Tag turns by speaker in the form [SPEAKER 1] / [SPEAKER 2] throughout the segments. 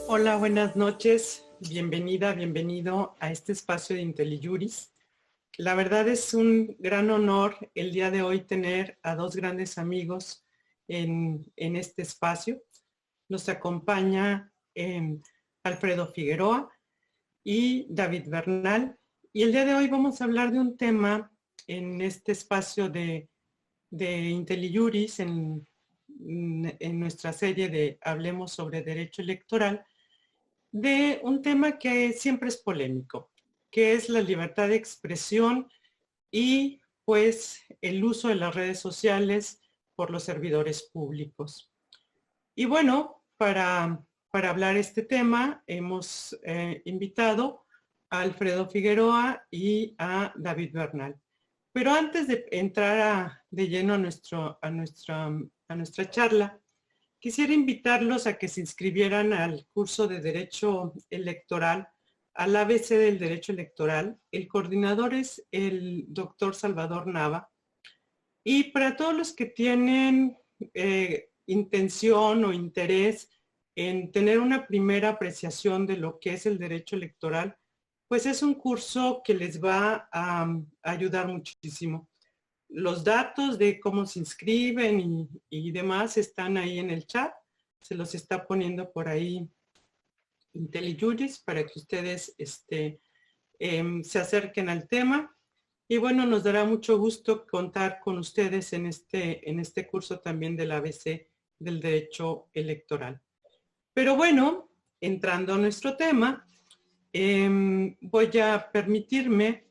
[SPEAKER 1] Hola, buenas noches. Bienvenida, bienvenido a este espacio de IntelliJuris. La verdad es un gran honor el día de hoy tener a dos grandes amigos en este espacio. Nos acompaña Alfredo Figueroa y David Bernal. Y el día de hoy vamos a hablar de un tema en este espacio de IntelliJuris, en nuestra serie de Hablemos sobre Derecho Electoral, de un tema que siempre es polémico, que es la libertad de expresión y pues el uso de las redes sociales por los servidores públicos. Y bueno, para hablar este tema hemos invitado a Alfredo Figueroa y a David Bernal. Pero antes de entrar de lleno a nuestra charla, quisiera invitarlos a que se inscribieran al curso de Derecho Electoral, al ABC del Derecho Electoral. El coordinador es el doctor Salvador Nava. Y para todos los que tienen intención o interés en tener una primera apreciación de lo que es el derecho electoral, pues es un curso que les va a ayudar muchísimo. Los datos de cómo se inscriben y demás están ahí en el chat. Se los está poniendo por ahí IntelliJuris para que ustedes se acerquen al tema. Y bueno, nos dará mucho gusto contar con ustedes en este curso también del ABC del Derecho Electoral. Pero bueno, entrando a nuestro tema, voy a permitirme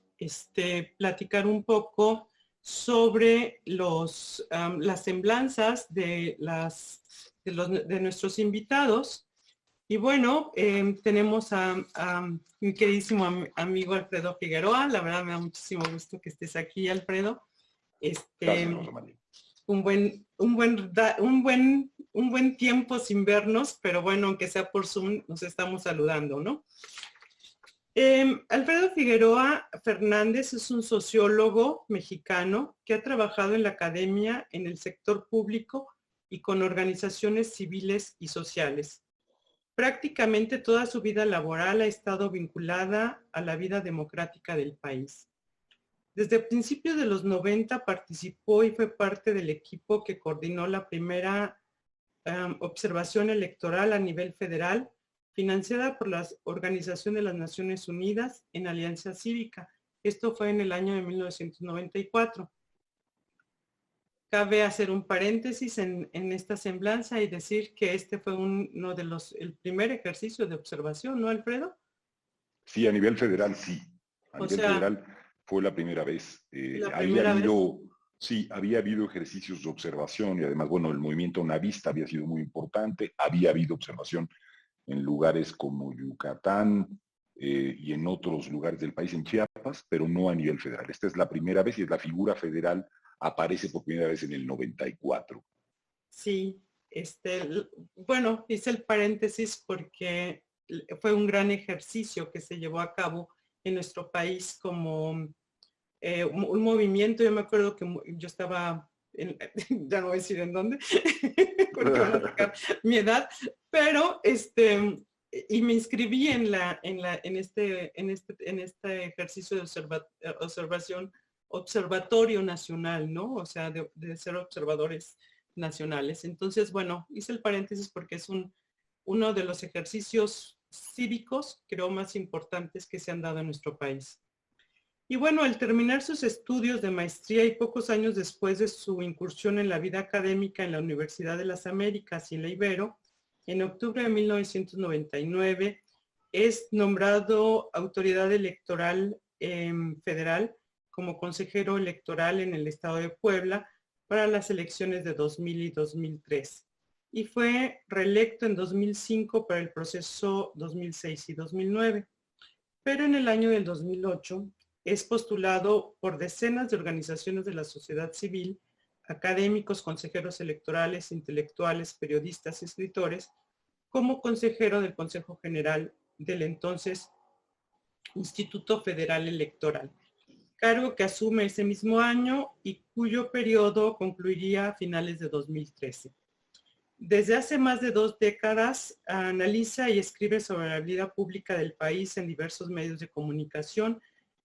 [SPEAKER 1] platicar un poco sobre las semblanzas de nuestros invitados. Y bueno, tenemos a mi queridísimo amigo Alfredo Figueroa. La verdad me da muchísimo gusto que estés aquí, Alfredo.
[SPEAKER 2] Gracias, Rosa María.
[SPEAKER 1] Un buen tiempo sin vernos, pero bueno, aunque sea por Zoom, nos estamos saludando, ¿no? Alfredo Figueroa Fernández es un sociólogo mexicano que ha trabajado en la academia, en el sector público y con organizaciones civiles y sociales. Prácticamente toda su vida laboral ha estado vinculada a la vida democrática del país. Desde principios de los 90 participó y fue parte del equipo que coordinó la primera observación electoral a nivel federal, financiada por la Organización de las Naciones Unidas en Alianza Cívica. Esto fue en el año de 1994. Cabe hacer un paréntesis en esta semblanza y decir que este fue el primer ejercicio de observación, ¿no, Alfredo?
[SPEAKER 2] Sí, a nivel federal, sí. A nivel federal fue la primera vez. Había habido ejercicios de observación y además, bueno, el movimiento navista había sido muy importante. Había habido observación en lugares como Yucatán y en otros lugares del país, en Chiapas, pero no a nivel federal. Esta es la primera vez y es la figura federal aparece por primera vez en el 94.
[SPEAKER 1] Sí, bueno, hice el paréntesis porque fue un gran ejercicio que se llevó a cabo en nuestro país como un movimiento. Yo me acuerdo que yo estaba, ya no voy a decir en dónde, porque van a sacar mi edad, pero y me inscribí en este ejercicio de observatorio nacional, ¿no? O sea, de ser observadores nacionales. Entonces, bueno, hice el paréntesis porque es uno de los ejercicios cívicos, creo, más importantes que se han dado en nuestro país. Y bueno, al terminar sus estudios de maestría y pocos años después de su incursión en la vida académica en la Universidad de las Américas y en la Ibero, en octubre de 1999 es nombrado autoridad electoral federal como consejero electoral en el estado de Puebla para las elecciones de 2000 y 2003. Y fue reelecto en 2005 para el proceso 2006 y 2009. Pero en el año del 2008 es postulado por decenas de organizaciones de la sociedad civil, académicos, consejeros electorales, intelectuales, periodistas y escritores, como consejero del Consejo General del entonces Instituto Federal Electoral, cargo que asume ese mismo año y cuyo periodo concluiría a finales de 2013. Desde hace más de 2 décadas analiza y escribe sobre la vida pública del país en diversos medios de comunicación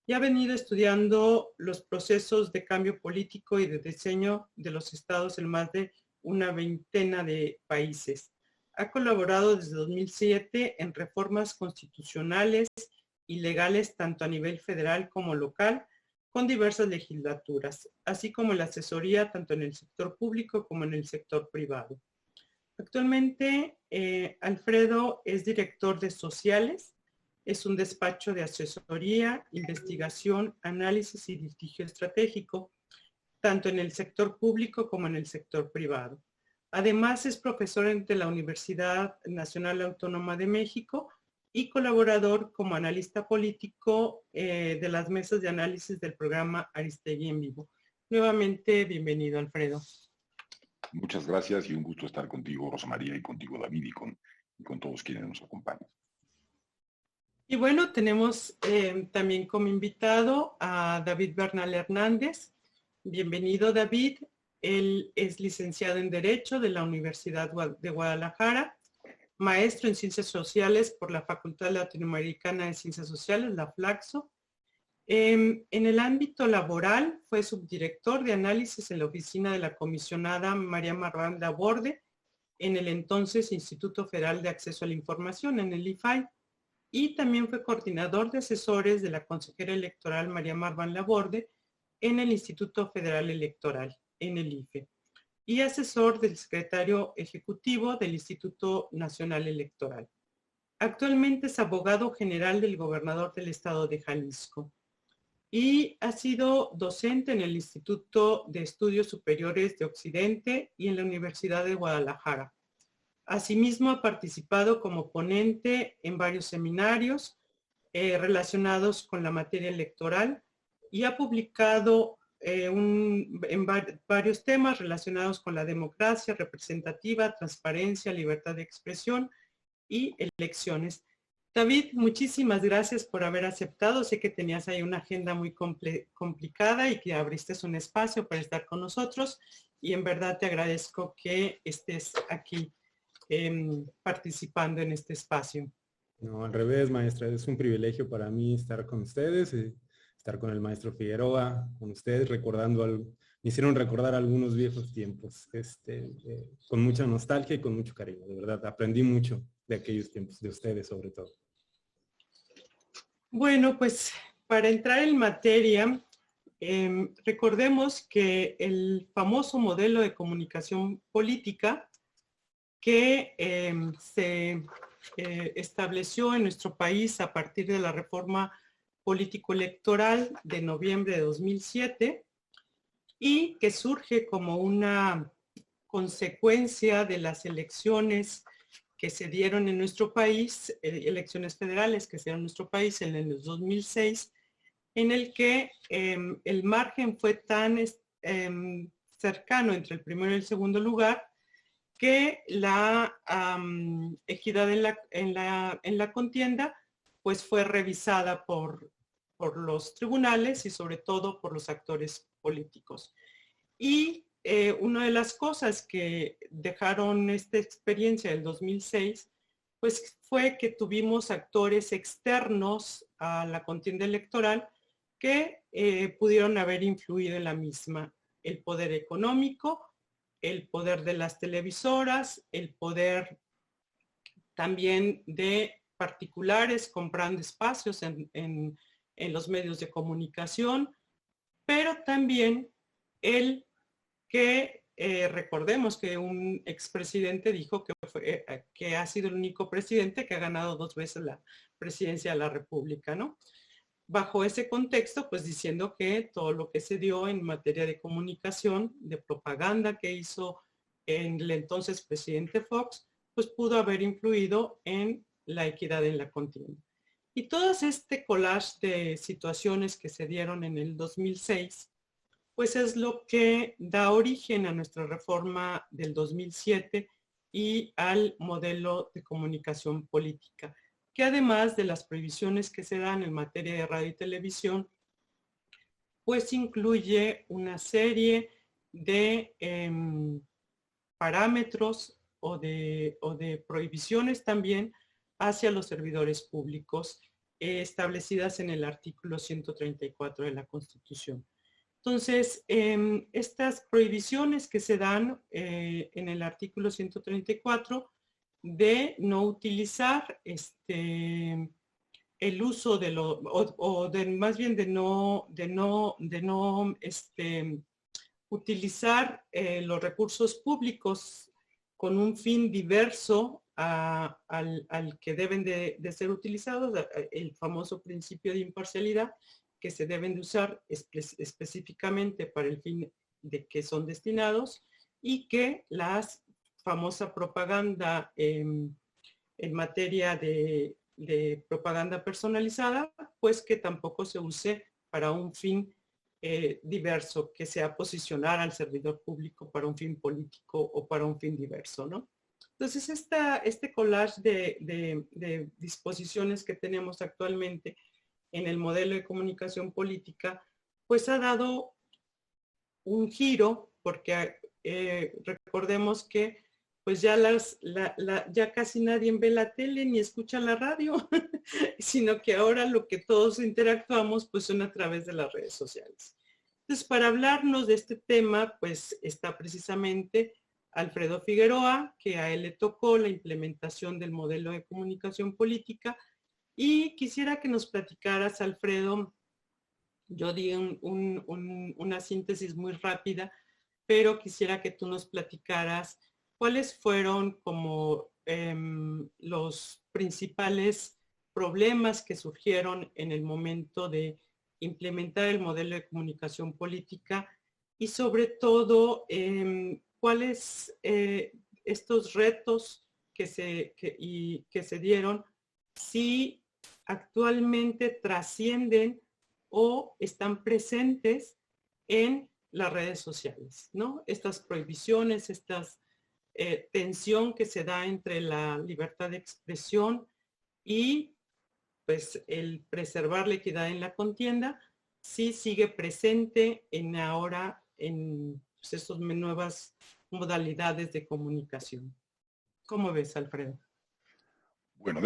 [SPEAKER 1] y ha venido estudiando los procesos de cambio político y de diseño de los estados en más de una veintena de países. Ha colaborado desde 2007 en reformas constitucionales y legales tanto a nivel federal como local con diversas legislaturas, así como la asesoría tanto en el sector público como en el sector privado. Actualmente, Alfredo es director de Sociales, es un despacho de asesoría, investigación, análisis y litigio estratégico, tanto en el sector público como en el sector privado. Además, es profesor de la Universidad Nacional Autónoma de México y colaborador como analista político de las mesas de análisis del programa Aristegui en Vivo. Nuevamente, bienvenido, Alfredo.
[SPEAKER 2] Muchas gracias y un gusto estar contigo, Rosa María, y contigo, David, y con todos quienes nos acompañan.
[SPEAKER 1] Y bueno, tenemos también como invitado a David Bernal Hernández. Bienvenido, David. Él es licenciado en Derecho de la Universidad de Guadalajara, maestro en Ciencias Sociales por la Facultad Latinoamericana de Ciencias Sociales, la FLACSO. En el ámbito laboral fue subdirector de análisis en la oficina de la comisionada María Marván Laborde en el entonces Instituto Federal de Acceso a la Información, en el IFAI, y también fue coordinador de asesores de la consejera electoral María Marván Laborde en el Instituto Federal Electoral, en el IFE, y asesor del secretario ejecutivo del Instituto Nacional Electoral. Actualmente es abogado general del gobernador del estado de Jalisco y ha sido docente en el Instituto de Estudios Superiores de Occidente y en la Universidad de Guadalajara. Asimismo, ha participado como ponente en varios seminarios relacionados con la materia electoral y ha publicado en varios temas relacionados con la democracia representativa, transparencia, libertad de expresión y elecciones. David, muchísimas gracias por haber aceptado. Sé que tenías ahí una agenda muy complicada y que abriste un espacio para estar con nosotros y en verdad te agradezco que estés aquí participando en este espacio.
[SPEAKER 3] No, al revés, maestra, es un privilegio para mí estar con ustedes, estar con el maestro Figueroa, con ustedes, recordando algo. Me hicieron recordar algunos viejos tiempos, con mucha nostalgia y con mucho cariño, de verdad. Aprendí mucho de aquellos tiempos, de ustedes sobre todo.
[SPEAKER 1] Bueno, pues para entrar en materia, recordemos que el famoso modelo de comunicación política que se estableció en nuestro país a partir de la reforma político-electoral de noviembre de 2007 y que surge como una consecuencia de las elecciones que se dieron en nuestro país, elecciones federales que se dieron en nuestro país en el 2006, en el que el margen fue tan cercano entre el primero y el segundo lugar que la equidad en la contienda pues fue revisada por los tribunales y sobre todo por los actores políticos. Y una de las cosas que dejaron esta experiencia del 2006 pues fue que tuvimos actores externos a la contienda electoral que pudieron haber influido en la misma. El poder económico, el poder de las televisoras, el poder también de particulares comprando espacios en los medios de comunicación, pero también el que recordemos que un expresidente dijo que ha sido el único presidente que ha ganado 2 veces la presidencia de la República, ¿no? Bajo ese contexto, pues diciendo que todo lo que se dio en materia de comunicación, de propaganda que hizo en el entonces presidente Fox, pues pudo haber influido en la equidad en la contienda. Y todo este collage de situaciones que se dieron en el 2006, pues es lo que da origen a nuestra reforma del 2007 y al modelo de comunicación política, que además de las prohibiciones que se dan en materia de radio y televisión, pues incluye una serie de parámetros o de prohibiciones también hacia los servidores públicos establecidas en el artículo 134 de la Constitución. Entonces, estas prohibiciones que se dan en el artículo 134 de no utilizar el uso de lo, o de más bien de no utilizar los recursos públicos con un fin diverso al que deben de ser utilizados, el famoso principio de imparcialidad, que se deben de usar específicamente para el fin de que son destinados, y que la famosa propaganda en materia de propaganda personalizada, pues que tampoco se use para un fin diverso, que sea posicionar al servidor público para un fin político o para un fin diverso, ¿no? Entonces, este collage de disposiciones que tenemos actualmente en el modelo de comunicación política, pues ha dado un giro, porque recordemos que pues ya, ya casi nadie ve la tele ni escucha la radio, sino que ahora lo que todos interactuamos pues son a través de las redes sociales. Entonces, para hablarnos de este tema, pues está precisamente Alfredo Figueroa, que a él le tocó la implementación del modelo de comunicación política, y quisiera que nos platicaras, Alfredo. Yo di una síntesis muy rápida, pero quisiera que tú nos platicaras cuáles fueron como los principales problemas que surgieron en el momento de implementar el modelo de comunicación política, y sobre todo cuáles estos retos que se dieron, si actualmente trascienden o están presentes en las redes sociales, ¿no? Estas prohibiciones, estas tensión que se da entre la libertad de expresión y pues el preservar la equidad en la contienda, sí sigue presente en ahora en pues, estas nuevas modalidades de comunicación. ¿Cómo ves, Alfredo?
[SPEAKER 2] Bueno,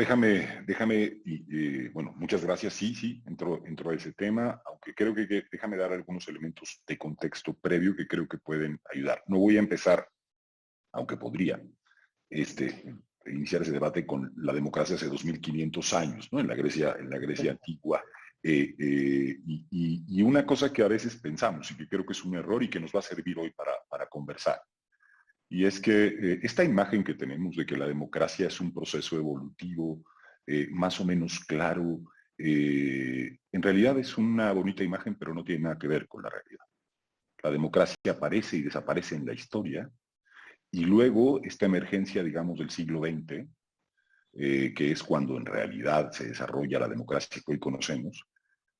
[SPEAKER 2] bueno, muchas gracias. Sí, entro a ese tema, aunque creo que déjame dar algunos elementos de contexto previo que creo que pueden ayudar. No voy a empezar, aunque podría, iniciar ese debate con la democracia hace 2500 años, ¿no? En la Grecia antigua. Y una cosa que a veces pensamos y que creo que es un error y que nos va a servir hoy para conversar, y es que esta imagen que tenemos de que la democracia es un proceso evolutivo más o menos claro, en realidad es una bonita imagen, pero no tiene nada que ver con la realidad. La democracia aparece y desaparece en la historia, y luego esta emergencia, digamos, del siglo XX, que es cuando en realidad se desarrolla la democracia que hoy conocemos,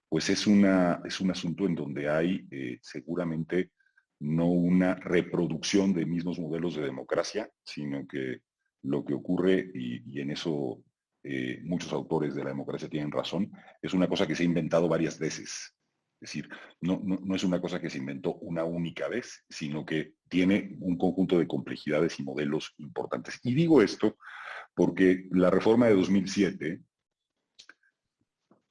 [SPEAKER 2] pues es un asunto en donde hay seguramente no una reproducción de mismos modelos de democracia, sino que lo que ocurre, y en eso muchos autores de la democracia tienen razón, es una cosa que se ha inventado varias veces. Es decir, no es una cosa que se inventó una única vez, sino que tiene un conjunto de complejidades y modelos importantes. Y digo esto porque la reforma de 2007,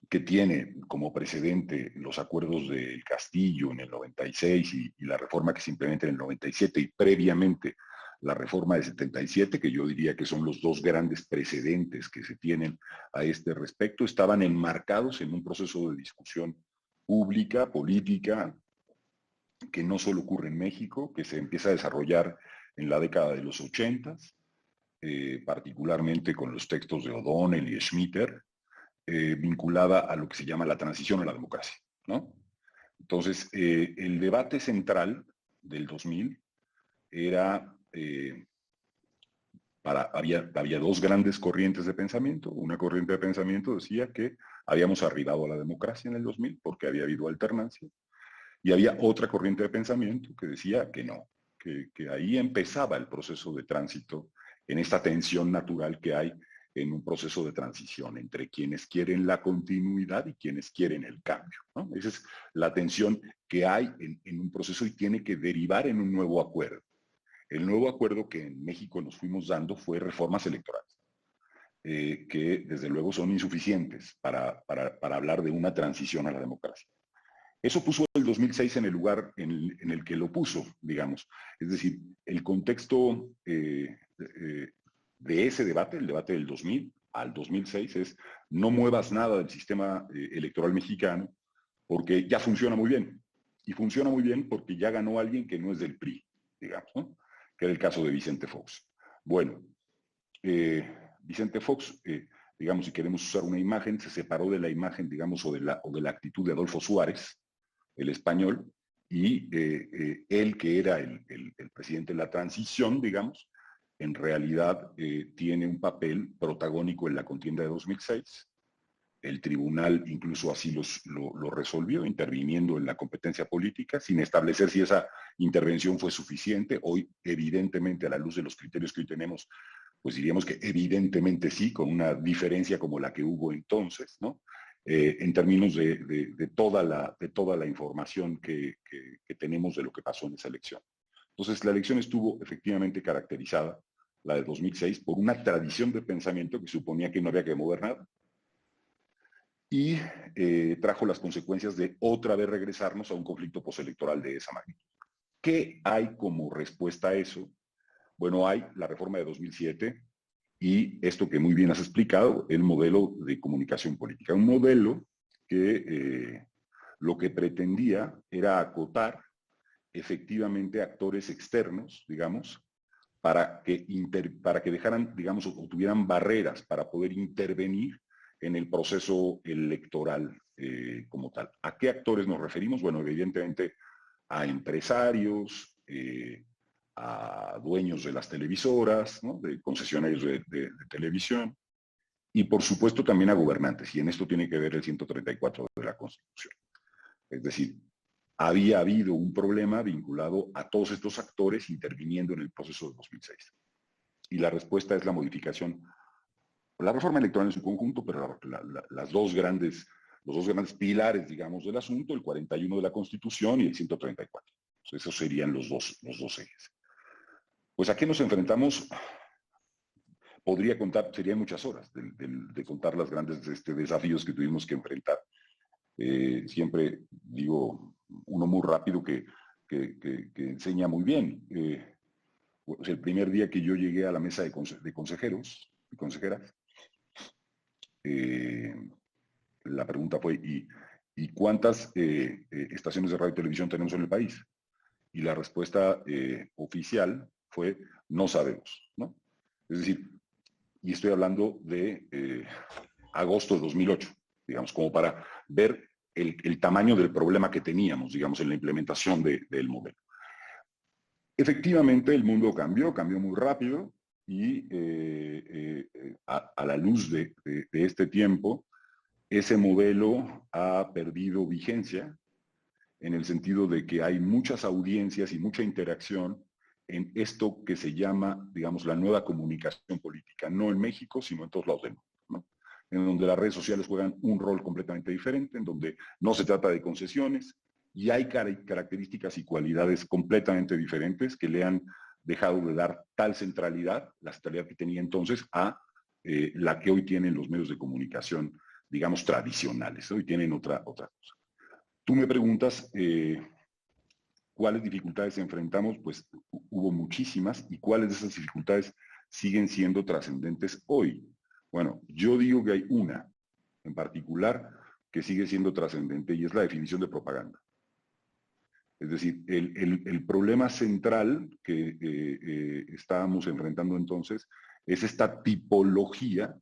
[SPEAKER 2] que tiene como precedente los acuerdos del Castillo en el 96 y la reforma que se implementa en el 97 y previamente la reforma de 77, que yo diría que son los dos grandes precedentes que se tienen a este respecto, estaban enmarcados en un proceso de discusión pública, política, que no solo ocurre en México, que se empieza a desarrollar en la década de los 80, particularmente con los textos de O'Donnell y Schmitter, vinculada a lo que se llama la transición a la democracia, ¿no? Entonces, el debate central del 2000 era, había dos grandes corrientes de pensamiento. Una corriente de pensamiento decía que habíamos arribado a la democracia en el 2000 porque había habido alternancia, y había otra corriente de pensamiento que decía que no, que ahí empezaba el proceso de tránsito en esta tensión natural que hay en un proceso de transición entre quienes quieren la continuidad y quienes quieren el cambio, ¿no? Esa es la tensión que hay en un proceso y tiene que derivar en un nuevo acuerdo. El nuevo acuerdo que en México nos fuimos dando fue reformas electorales, que desde luego son insuficientes para hablar de una transición a la democracia. Eso puso el 2006 en el lugar en el que lo puso, digamos. Es decir, el contexto de ese debate, el debate del 2000 al 2006, es no muevas nada del sistema electoral mexicano porque ya funciona muy bien. Y funciona muy bien porque ya ganó alguien que no es del PRI, digamos, ¿no? Que era el caso de Vicente Fox. Bueno, Vicente Fox, digamos, si queremos usar una imagen, se separó de la imagen, digamos, o de la actitud de Adolfo Suárez, el español, y él, que era el presidente de la transición, digamos, en realidad tiene un papel protagónico en la contienda de 2006. El tribunal incluso así lo resolvió, interviniendo en la competencia política, sin establecer si esa intervención fue suficiente. Hoy, evidentemente, a la luz de los criterios que hoy tenemos, pues diríamos que evidentemente sí, con una diferencia como la que hubo entonces, ¿no? En términos de toda la información que tenemos de lo que pasó en esa elección. Entonces, la elección estuvo efectivamente caracterizada, la de 2006, por una tradición de pensamiento que suponía que no había que mover nada, y trajo las consecuencias de otra vez regresarnos a un conflicto postelectoral de esa magnitud. ¿Qué hay como respuesta a eso? Bueno, hay la reforma de 2007 y esto que muy bien has explicado, el modelo de comunicación política. Un modelo que lo que pretendía era acotar efectivamente actores externos, digamos, para que dejaran, digamos, o tuvieran barreras para poder intervenir en el proceso electoral como tal. ¿A qué actores nos referimos? Bueno, evidentemente a empresarios, a dueños de las televisoras, ¿no? De concesionarios de televisión, y por supuesto también a gobernantes, y en esto tiene que ver el 134 de la Constitución. Es decir, había habido un problema vinculado a todos estos actores interviniendo en el proceso de 2006. Y la respuesta es la modificación, la reforma electoral en su conjunto, pero los dos grandes pilares, digamos, del asunto, el 41 de la Constitución y el 134. Entonces, esos serían los dos ejes. Pues ¿a qué nos enfrentamos? Podría contar, serían muchas horas de contar los grandes desafíos que tuvimos que enfrentar. Siempre digo, uno muy rápido que enseña muy bien. Pues el primer día que yo llegué a la mesa de consejeros y consejeras, la pregunta fue, ¿y cuántas estaciones de radio y televisión tenemos en el país? Y la respuesta oficial fue, no sabemos, ¿no? Es decir, y estoy hablando de agosto de 2008, digamos, como para ver el tamaño del problema que teníamos, digamos, en la implementación del modelo. Efectivamente, el mundo cambió muy rápido, y a la luz de este tiempo, ese modelo ha perdido vigencia, en el sentido de que hay muchas audiencias y mucha interacción en esto que se llama, digamos, la nueva comunicación política, no en México, sino en todos lados del mundo, ¿no? En donde las redes sociales juegan un rol completamente diferente, en donde no se trata de concesiones, y hay características y cualidades completamente diferentes que le han dejado de dar tal centralidad, la centralidad que tenía entonces, a la que hoy tienen los medios de comunicación, digamos, tradicionales. Hoy tienen otra cosa. Tú me preguntas cuáles dificultades enfrentamos. Pues hubo muchísimas, y cuáles de esas dificultades siguen siendo trascendentes hoy. Bueno, yo digo que hay una en particular que sigue siendo trascendente, y es la definición de propaganda. Es decir, el problema central que estábamos enfrentando entonces es esta tipología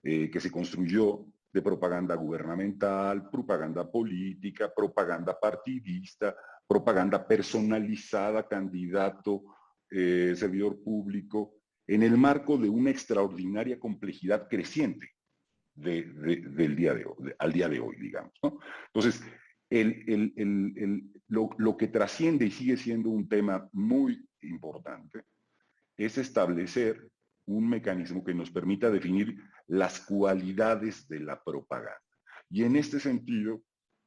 [SPEAKER 2] que se construyó de propaganda gubernamental, propaganda política, propaganda partidista, propaganda personalizada, candidato, servidor público, en el marco de una extraordinaria complejidad creciente del día de hoy, al día de hoy, digamos, ¿no? Entonces, lo que trasciende y sigue siendo un tema muy importante es establecer un mecanismo que nos permita definir las cualidades de la propaganda. Y en este sentido,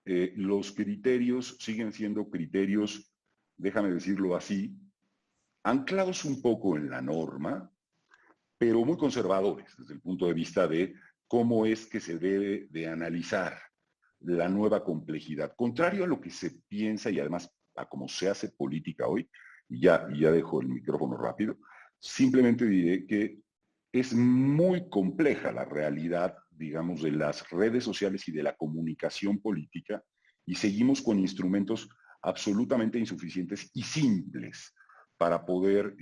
[SPEAKER 2] los criterios siguen siendo criterios, déjame decirlo así, anclados un poco en la norma, pero muy conservadores desde el punto de vista de cómo es que se debe de analizar la nueva complejidad. Contrario a lo que se piensa y además a cómo se hace política hoy, y ya dejo el micrófono rápido, simplemente diré que es muy compleja la realidad, digamos, de las redes sociales y de la comunicación política, y seguimos con instrumentos absolutamente insuficientes y simples para poder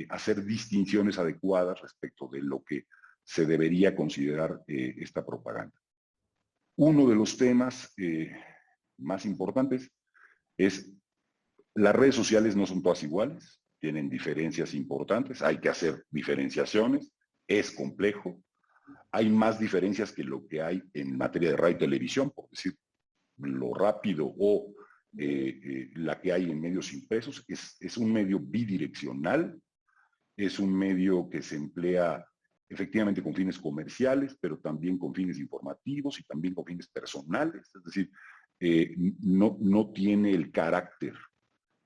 [SPEAKER 2] hacer distinciones adecuadas respecto de lo que se debería considerar esta propaganda. Uno de los temas más importantes es las redes sociales no son todas iguales, tienen diferencias importantes, hay que hacer diferenciaciones, es complejo, hay más diferencias que lo que hay en materia de radio y televisión, por decir lo rápido o la que hay en medios impresos, es un medio bidireccional, es un medio que se emplea efectivamente con fines comerciales, pero también con fines informativos y también con fines personales, es decir, no tiene el carácter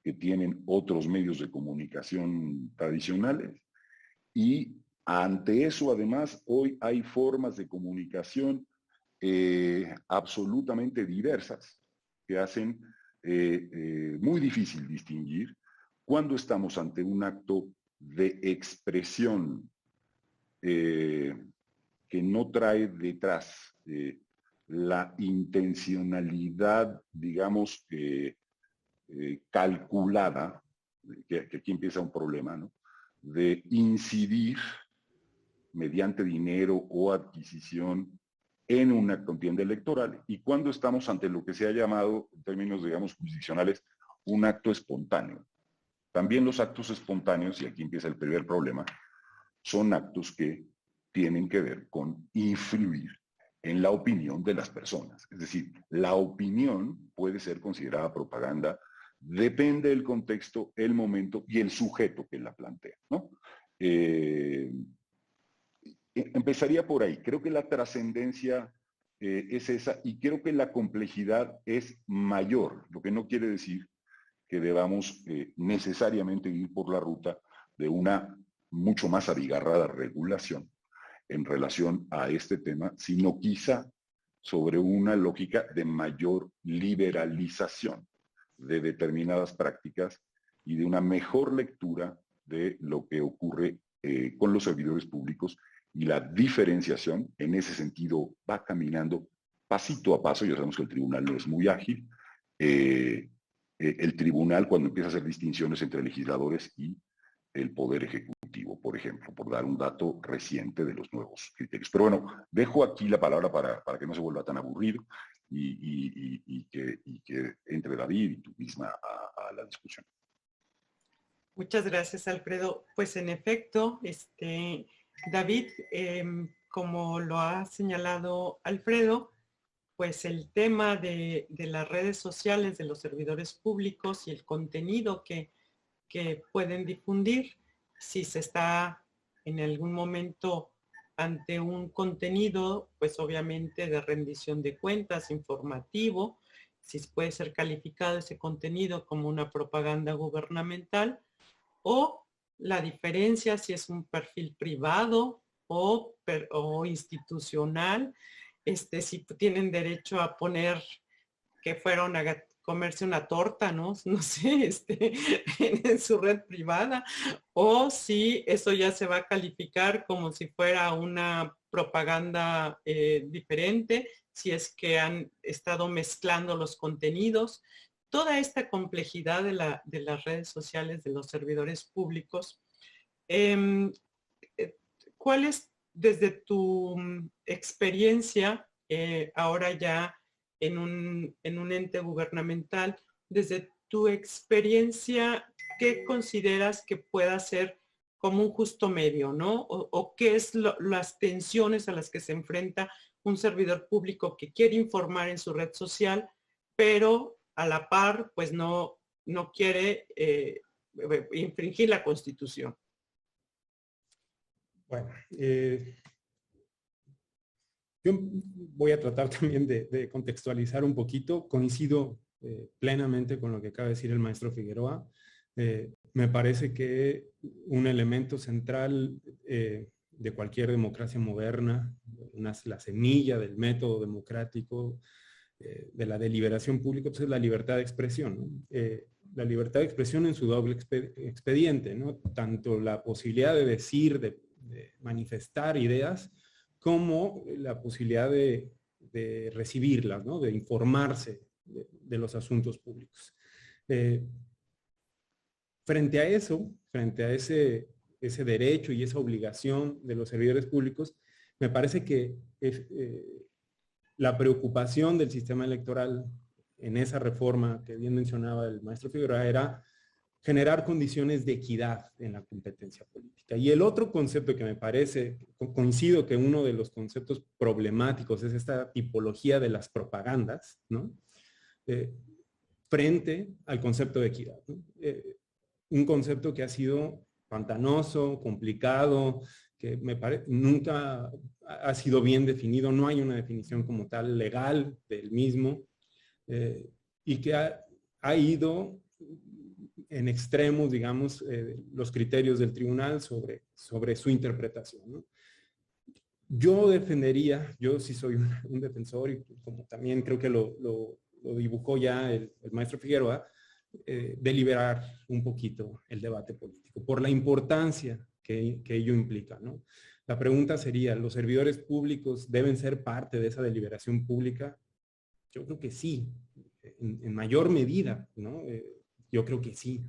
[SPEAKER 2] que tienen otros medios de comunicación tradicionales. Y ante eso, además, hoy hay formas de comunicación absolutamente diversas que hacen muy difícil distinguir cuando estamos ante un acto de expresión que no trae detrás la intencionalidad, digamos, calculada, que aquí empieza un problema, ¿no? De incidir mediante dinero o adquisición en una contienda electoral, y cuando estamos ante lo que se ha llamado, en términos, digamos, jurisdiccionales, un acto espontáneo. También los actos espontáneos, y aquí empieza el primer problema, son actos que tienen que ver con influir en la opinión de las personas. Es decir, la opinión puede ser considerada propaganda, depende del contexto, el momento y el sujeto que la plantea, ¿no? Empezaría por ahí. Creo que la trascendencia es esa, y creo que la complejidad es mayor, lo que no quiere decir que debamos necesariamente ir por la ruta de una mucho más abigarrada regulación en relación a este tema, sino quizá sobre una lógica de mayor liberalización de determinadas prácticas y de una mejor lectura de lo que ocurre con los servidores públicos, y la diferenciación en ese sentido va caminando pasito a paso. Ya sabemos que el tribunal no es muy ágil. El tribunal, cuando empieza a hacer distinciones entre legisladores y el Poder Ejecutivo, por ejemplo, por dar un dato reciente de los nuevos criterios. Pero bueno, dejo aquí la palabra para que no se vuelva tan aburrido y que entre David y tú misma a la discusión.
[SPEAKER 1] Muchas gracias, Alfredo. Pues en efecto, David, como lo ha señalado Alfredo, pues el tema de las redes sociales, de los servidores públicos y el contenido que pueden difundir, si se está en algún momento ante un contenido, pues obviamente de rendición de cuentas, informativo, si puede ser calificado ese contenido como una propaganda gubernamental, o la diferencia si es un perfil privado o institucional, si tienen derecho a poner que fueron a comerse una torta, ¿no? No sé, en su red privada, o si eso ya se va a calificar como si fuera una propaganda diferente, si es que han estado mezclando los contenidos. Toda esta complejidad de las redes sociales, de los servidores públicos, ¿cuál es desde tu experiencia, ahora ya en un ente gubernamental, desde tu experiencia, qué consideras que pueda ser como un justo medio, ¿no? O qué es las tensiones a las que se enfrenta un servidor público que quiere informar en su red social, pero a la par, pues no quiere infringir la Constitución?
[SPEAKER 3] Bueno, yo voy a tratar también de contextualizar un poquito. Coincido plenamente con lo que acaba de decir el maestro Figueroa. Me parece que un elemento central de cualquier democracia moderna, la semilla del método democrático, de la deliberación pública, pues es la libertad de expresión, ¿no? La libertad de expresión en su doble expediente, ¿no? Tanto la posibilidad de decir, de manifestar ideas, como la posibilidad de recibirlas, ¿no? De informarse de los asuntos públicos. Frente a eso, frente a ese derecho y esa obligación de los servidores públicos, me parece que la preocupación del sistema electoral en esa reforma que bien mencionaba el maestro Figueroa era generar condiciones de equidad en la competencia política. Y el otro concepto que me parece, coincido que uno de los conceptos problemáticos es esta tipología de las propagandas, ¿no? Frente al concepto de equidad, ¿no? Un concepto que ha sido pantanoso, complicado, que me parece nunca ha sido bien definido, no hay una definición como tal legal del mismo, y que ha ido en extremos, digamos, los criterios del tribunal sobre su interpretación, ¿no? Yo defendería, yo sí soy un defensor, y como también creo que lo dibujó ya el maestro Figueroa, deliberar un poquito el debate político, por la importancia que ello implica, ¿no? La pregunta sería, ¿los servidores públicos deben ser parte de esa deliberación pública? Yo creo que sí, en mayor medida, ¿no? Yo creo que sí,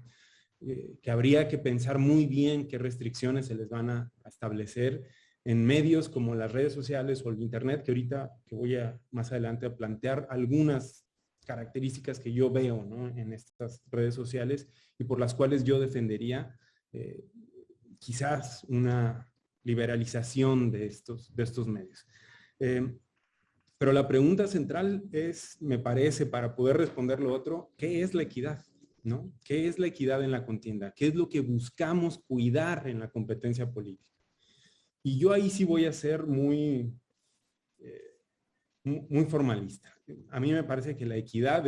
[SPEAKER 3] que habría que pensar muy bien qué restricciones se les van a establecer en medios como las redes sociales o el internet, que ahorita que voy a más adelante a plantear algunas características que yo veo, ¿no? En estas redes sociales y por las cuales yo defendería quizás una liberalización de estos medios. Pero la pregunta central es, me parece, para poder responder lo otro, ¿qué es la equidad? ¿No? ¿Qué es la equidad en la contienda? ¿Qué es lo que buscamos cuidar en la competencia política? Y yo ahí sí voy a ser muy formalista. A mí me parece que la equidad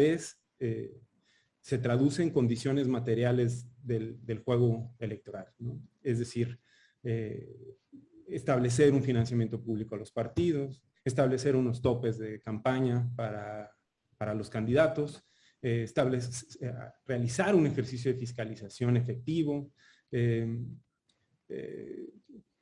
[SPEAKER 3] se traduce en condiciones materiales del juego electoral, ¿no? Es decir, establecer un financiamiento público a los partidos, establecer unos topes de campaña para los candidatos, realizar un ejercicio de fiscalización efectivo,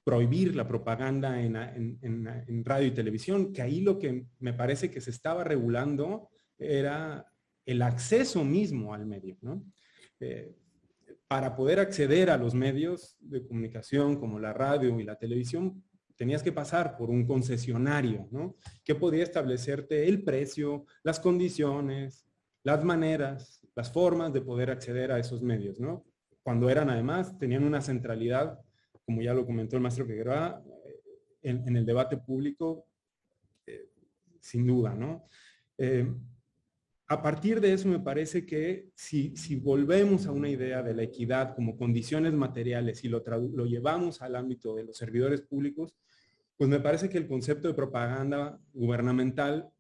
[SPEAKER 3] prohibir la propaganda en radio y televisión, que ahí lo que me parece que se estaba regulando era el acceso mismo al medio, ¿no? Para poder acceder a los medios de comunicación como la radio y la televisión, tenías que pasar por un concesionario, ¿no? Que podía establecerte el precio, las condiciones, las maneras, las formas de poder acceder a esos medios, ¿no? Cuando eran además, tenían una centralidad, como ya lo comentó el maestro Figueroa, en el debate público, sin duda, ¿no? A partir de eso me parece que si volvemos a una idea de la equidad como condiciones materiales y lo llevamos al ámbito de los servidores públicos, pues me parece que el concepto de propaganda gubernamental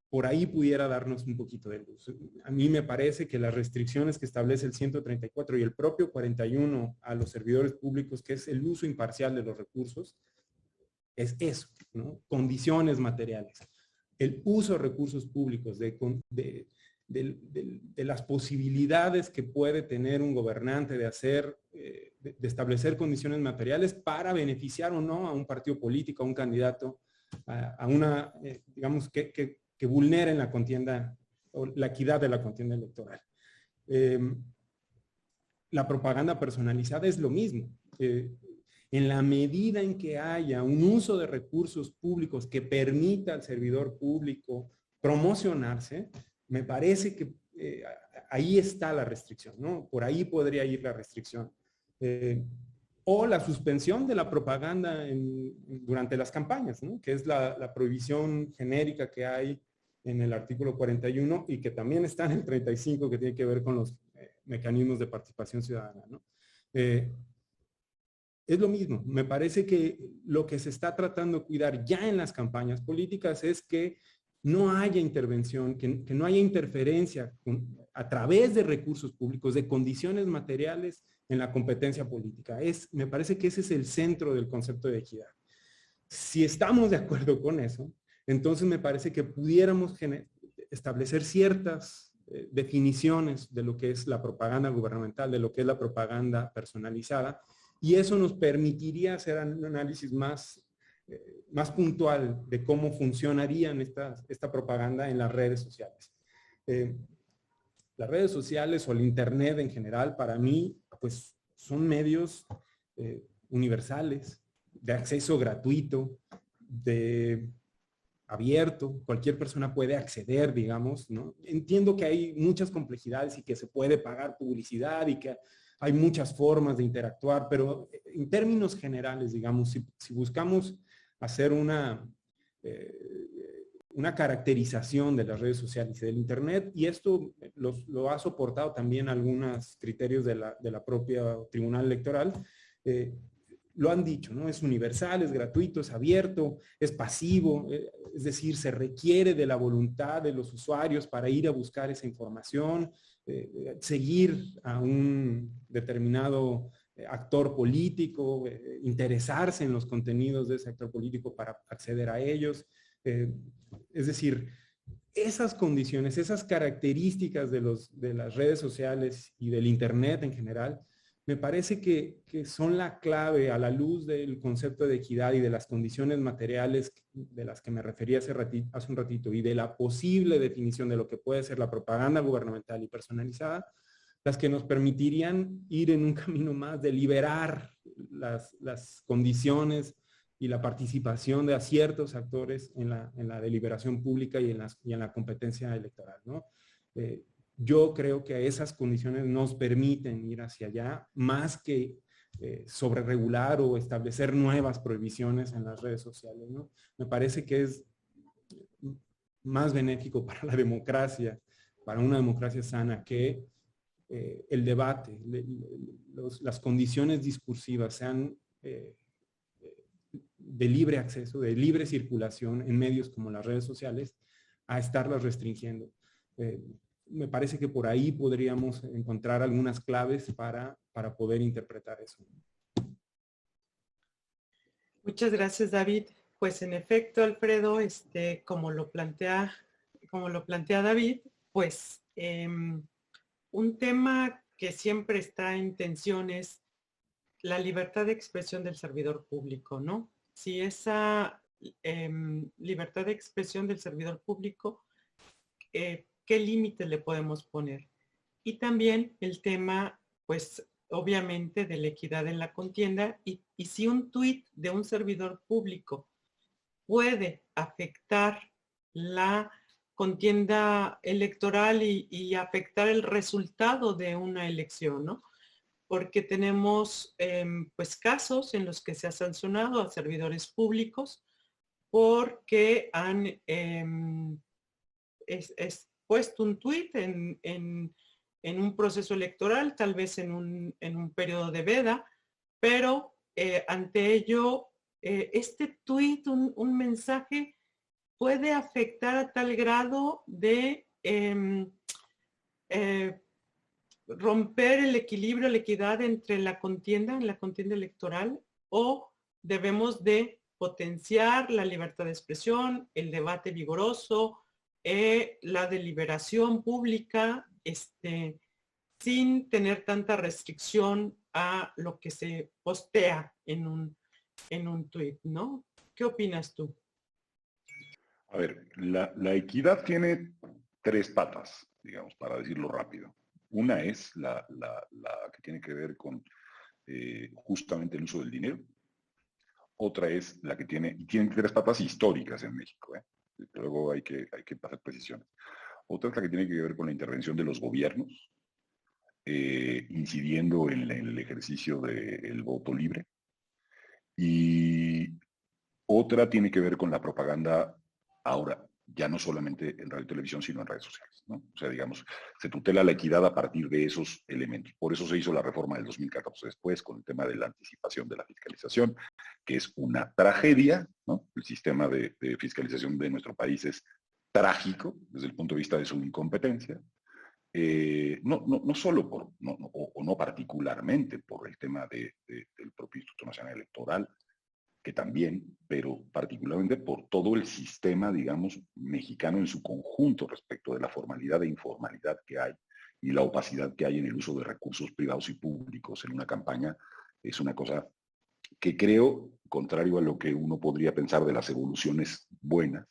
[SPEAKER 3] por ahí pudiera darnos un poquito de luz. A mí me parece que las restricciones que establece el 134 y el propio 41 a los servidores públicos, que es el uso imparcial de los recursos, es eso, ¿no? Condiciones materiales. El uso de recursos públicos, de las posibilidades que puede tener un gobernante de hacer, de establecer condiciones materiales para beneficiar o no a un partido político, a un candidato, a una, digamos, que vulneren la contienda o la equidad de la contienda electoral. La propaganda personalizada es lo mismo. En la medida en que haya un uso de recursos públicos que permita al servidor público promocionarse, me parece que ahí está la restricción, ¿no? Por ahí podría ir la restricción. O la suspensión de la propaganda durante las campañas, ¿no? Que es la prohibición genérica que hay en el artículo 41 y que también está en el 35, que tiene que ver con los mecanismos de participación ciudadana, ¿no? Es lo mismo. Me parece que lo que se está tratando de cuidar ya en las campañas políticas es que no haya intervención, que no haya interferencia a través de recursos públicos, de condiciones materiales en la competencia política. Me parece que ese es el centro del concepto de equidad. Si estamos de acuerdo con eso, entonces me parece que pudiéramos establecer ciertas definiciones de lo que es la propaganda gubernamental, de lo que es la propaganda personalizada, y eso nos permitiría hacer un análisis más puntual de cómo funcionarían esta propaganda en las redes sociales. Las redes sociales o el Internet en general, para mí, pues son medios universales, de acceso gratuito, abierto, cualquier persona puede acceder, digamos, ¿no? Entiendo que hay muchas complejidades y que se puede pagar publicidad y que hay muchas formas de interactuar, pero en términos generales, digamos, si buscamos hacer una caracterización de las redes sociales y del Internet, y esto lo ha soportado también algunos criterios de la propia Tribunal Electoral, lo han dicho, ¿no? Es universal, es gratuito, es abierto, es pasivo, es decir, se requiere de la voluntad de los usuarios para ir a buscar esa información, seguir a un determinado actor político, interesarse en los contenidos de ese actor político para acceder a ellos. Es decir, esas condiciones, esas características de las redes sociales y del Internet en general, me parece que son la clave a la luz del concepto de equidad y de las condiciones materiales de las que me refería hace un ratito y de la posible definición de lo que puede ser la propaganda gubernamental y personalizada, las que nos permitirían ir en un camino más de liberar las condiciones y la participación de ciertos actores en la deliberación pública y en la competencia electoral, ¿no? Yo creo que esas condiciones nos permiten ir hacia allá, más que sobreregular o establecer nuevas prohibiciones en las redes sociales, ¿no? Me parece que es más benéfico para la democracia, para una democracia sana, que el debate, las condiciones discursivas sean de libre acceso, de libre circulación en medios como las redes sociales, a estarlas restringiendo. Me parece que por ahí podríamos encontrar algunas claves para poder interpretar eso.
[SPEAKER 1] Muchas gracias, David. Pues en efecto, Alfredo, como lo plantea David, pues un tema que siempre está en tensión es la libertad de expresión del servidor público, ¿no? Si esa libertad de expresión del servidor público, ¿qué límites le podemos poner? Y también el tema, pues, obviamente, de la equidad en la contienda y si un tuit de un servidor público puede afectar la contienda electoral y afectar el resultado de una elección, ¿no? Porque tenemos pues casos en los que se ha sancionado a servidores públicos porque han puesto un tuit en un proceso electoral, tal vez en un periodo de veda, pero ante ello, este tuit, un mensaje, puede afectar a tal grado de romper el equilibrio, la equidad entre la contienda electoral, o debemos de potenciar la libertad de expresión, el debate vigoroso, la deliberación pública, sin tener tanta restricción a lo que se postea en un tuit, ¿no? ¿Qué opinas tú?
[SPEAKER 2] A ver, la equidad tiene tres patas, digamos, para decirlo rápido. Una es la que tiene que ver con justamente el uso del dinero. Otra es la que tiene tres patas históricas en México, luego hay que hacer precisiones. Otra es la que tiene que ver con la intervención de los gobiernos, incidiendo en el ejercicio del voto libre. Y otra tiene que ver con la propaganda ahora, ya no solamente en radio y televisión, sino en redes sociales, ¿no? O sea, digamos, se tutela la equidad a partir de esos elementos. Por eso se hizo la reforma del 2014 después, con el tema de la anticipación de la fiscalización, que es una tragedia, ¿no? El sistema de fiscalización de nuestro país es trágico desde el punto de vista de su incompetencia, no solo por, o no particularmente por el tema del propio Instituto Nacional Electoral, que también, pero particularmente por todo el sistema, digamos, mexicano en su conjunto respecto de la formalidad e informalidad que hay y la opacidad que hay en el uso de recursos privados y públicos en una campaña, es una cosa que creo, contrario a lo que uno podría pensar de las evoluciones buenas,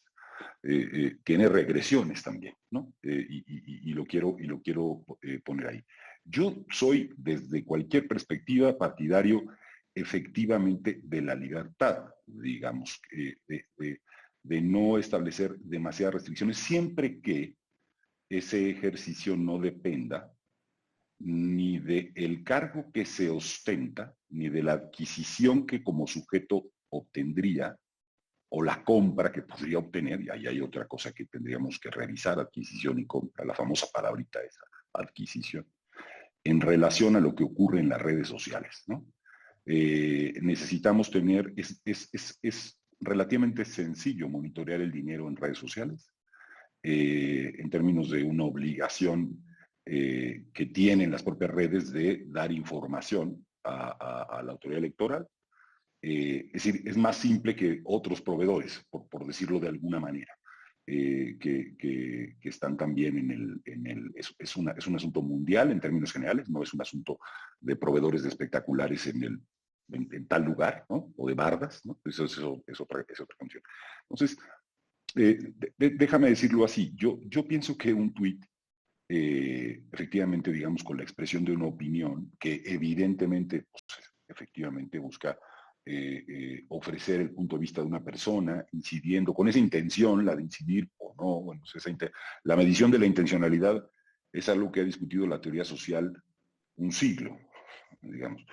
[SPEAKER 2] tiene regresiones también, ¿no? Y lo quiero poner ahí. Yo soy, desde cualquier perspectiva, partidario efectivamente de la libertad, digamos, de no establecer demasiadas restricciones, siempre que ese ejercicio no dependa ni del cargo que se ostenta, ni de la adquisición que como sujeto obtendría, o la compra que podría obtener, y ahí hay otra cosa que tendríamos que revisar, adquisición y compra, la famosa palabrita esa, adquisición, en relación a lo que ocurre en las redes sociales, ¿no? Necesitamos tener, es relativamente sencillo monitorear el dinero en redes sociales, en términos de una obligación que tienen las propias redes de dar información a la autoridad electoral. Es decir, es más simple que otros proveedores, por decirlo de alguna manera, que están también es un asunto mundial en términos generales, no es un asunto de proveedores de espectaculares en tal lugar, ¿no? O de bardas, ¿no? Eso es otra canción. Entonces, déjame decirlo así, yo pienso que un tuit, efectivamente, digamos, con la expresión de una opinión que evidentemente, pues, efectivamente busca ofrecer el punto de vista de una persona, incidiendo con esa intención, la de incidir o no, bueno, pues la medición de la intencionalidad es algo que ha discutido la teoría social un siglo, digamos,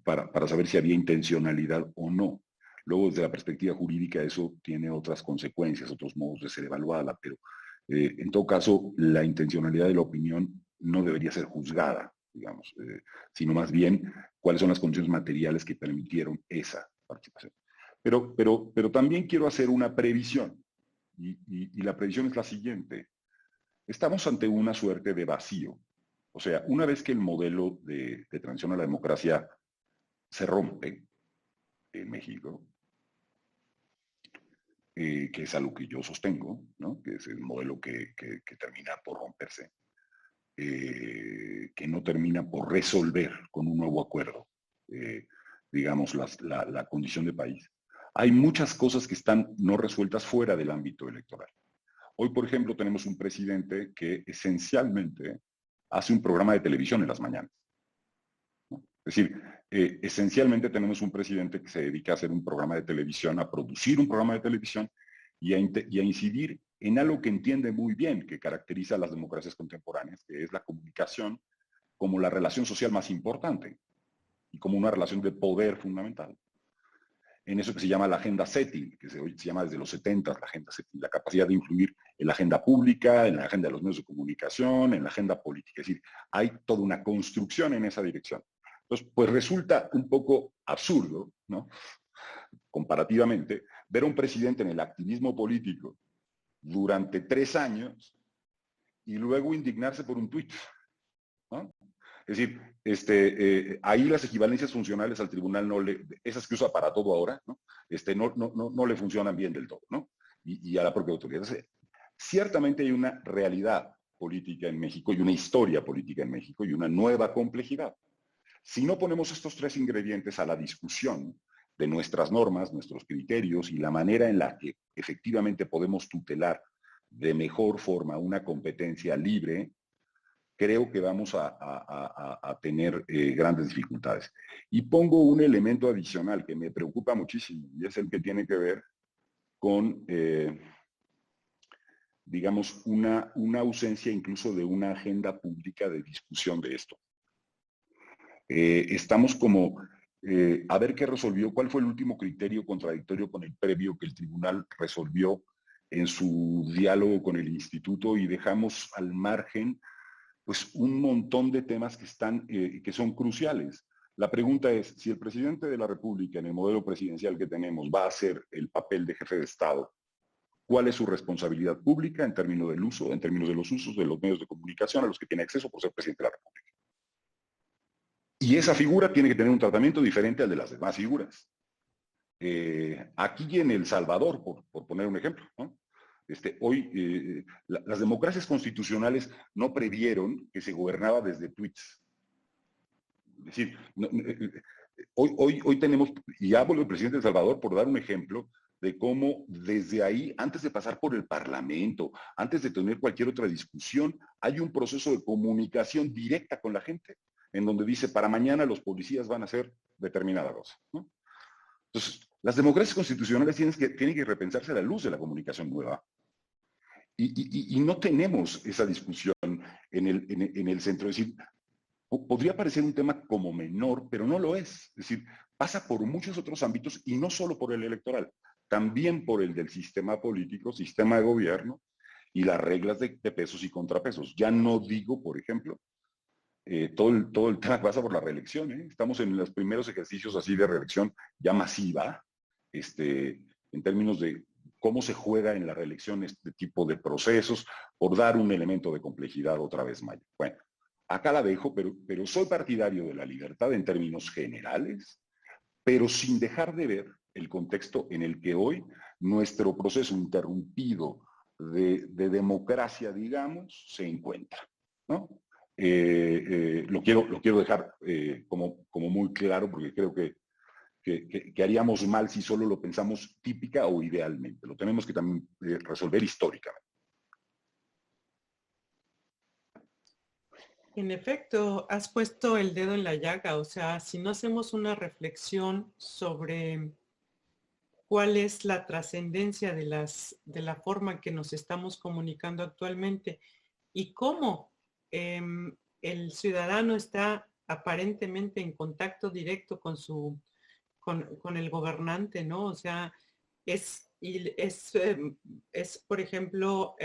[SPEAKER 2] para saber si había intencionalidad o no. Luego, desde la perspectiva jurídica, eso tiene otras consecuencias, otros modos de ser evaluada, pero en todo caso, la intencionalidad de la opinión no debería ser juzgada, digamos, sino más bien cuáles son las condiciones materiales que permitieron esa participación. Pero también quiero hacer una previsión, y la previsión es la siguiente. Estamos ante una suerte de vacío. O sea, una vez que el modelo de transición a la democracia se rompe en México, que es algo que yo sostengo, ¿no? Que es el modelo que termina por romperse, que no termina por resolver con un nuevo acuerdo, digamos, la condición de país. Hay muchas cosas que están no resueltas fuera del ámbito electoral. Hoy, por ejemplo, tenemos un presidente que esencialmente hace un programa de televisión en las mañanas, ¿no? Es decir, esencialmente tenemos un presidente que se dedica a hacer un programa de televisión, a producir un programa de televisión y a incidir en algo que entiende muy bien, que caracteriza a las democracias contemporáneas, que es la comunicación como la relación social más importante y como una relación de poder fundamental. En eso que se llama la agenda setting, que se llama desde los 70, la agenda setting, la capacidad de influir en la agenda pública, en la agenda de los medios de comunicación, en la agenda política. Es decir, hay toda una construcción en esa dirección. Entonces, pues resulta un poco absurdo, ¿no? Comparativamente, ver a un presidente en el activismo político durante 3 años y luego indignarse por un tuit, ¿no? Es decir, ahí las equivalencias funcionales al tribunal esas que usa para todo ahora, ¿no? No le funcionan bien del todo, ¿no? Y a la propia autoridad. Entonces, ciertamente hay una realidad política en México y una historia política en México y una nueva complejidad. Si no ponemos estos 3 ingredientes a la discusión de nuestras normas, nuestros criterios y la manera en la que efectivamente podemos tutelar de mejor forma una competencia libre, creo que vamos a tener grandes dificultades. Y pongo un elemento adicional que me preocupa muchísimo, y es el que tiene que ver con, digamos, una ausencia incluso de una agenda pública de discusión de esto. Estamos como, a ver qué resolvió, cuál fue el último criterio contradictorio con el previo que el tribunal resolvió en su diálogo con el instituto, y dejamos al margen pues un montón de temas que son cruciales. La pregunta es, si el presidente de la República en el modelo presidencial que tenemos va a hacer el papel de jefe de Estado, cuál es su responsabilidad pública en términos del uso, en términos de los usos de los medios de comunicación a los que tiene acceso por ser presidente de la República. Y esa figura tiene que tener un tratamiento diferente al de las demás figuras. Aquí en El Salvador, por poner un ejemplo, ¿no? Hoy las democracias constitucionales no previeron que se gobernaba desde tweets. Es decir, hoy tenemos, y hablo del presidente de El Salvador por dar un ejemplo de cómo desde ahí, antes de pasar por el Parlamento, antes de tener cualquier otra discusión, hay un proceso de comunicación directa con la gente, en donde dice, para mañana los policías van a hacer determinada cosa, ¿no? Entonces, las democracias constitucionales tienen que repensarse a la luz de la comunicación nueva. Y no tenemos esa discusión en el centro. Es decir, podría parecer un tema como menor, pero no lo es. Es decir, pasa por muchos otros ámbitos y no solo por el electoral, también por el del sistema político, sistema de gobierno y las reglas de pesos y contrapesos. Ya no digo, por ejemplo, todo el tema pasa por la reelección. Estamos en los primeros ejercicios así de reelección ya masiva, en términos de cómo se juega en la reelección este tipo de procesos, por dar un elemento de complejidad otra vez mayor. Bueno, acá la dejo, pero soy partidario de la libertad en términos generales, pero sin dejar de ver el contexto en el que hoy nuestro proceso interrumpido de democracia, digamos, se encuentra, ¿no? Lo quiero dejar como muy claro, porque creo que haríamos mal si solo lo pensamos típica o idealmente. Lo tenemos que también resolver históricamente.
[SPEAKER 1] En efecto, has puesto el dedo en la llaga. O sea, si no hacemos una reflexión sobre cuál es la trascendencia de la forma en que nos estamos comunicando actualmente y cómo el ciudadano está aparentemente en contacto directo con el gobernante, ¿no? O sea, es por ejemplo,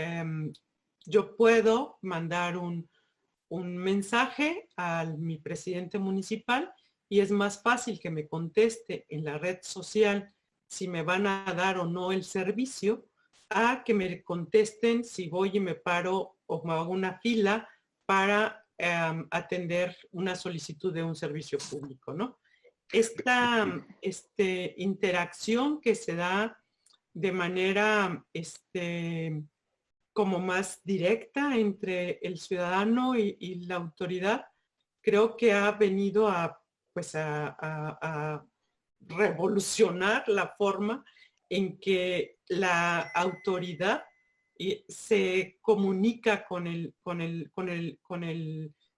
[SPEAKER 1] yo puedo mandar un mensaje a mi presidente municipal y es más fácil que me conteste en la red social si me van a dar o no el servicio, a que me contesten si voy y me paro o me hago una fila para atender una solicitud de un servicio público, ¿no? Esta interacción que se da de manera como más directa entre el ciudadano y la autoridad, creo que ha venido a revolucionar la forma en que la autoridad se comunica con el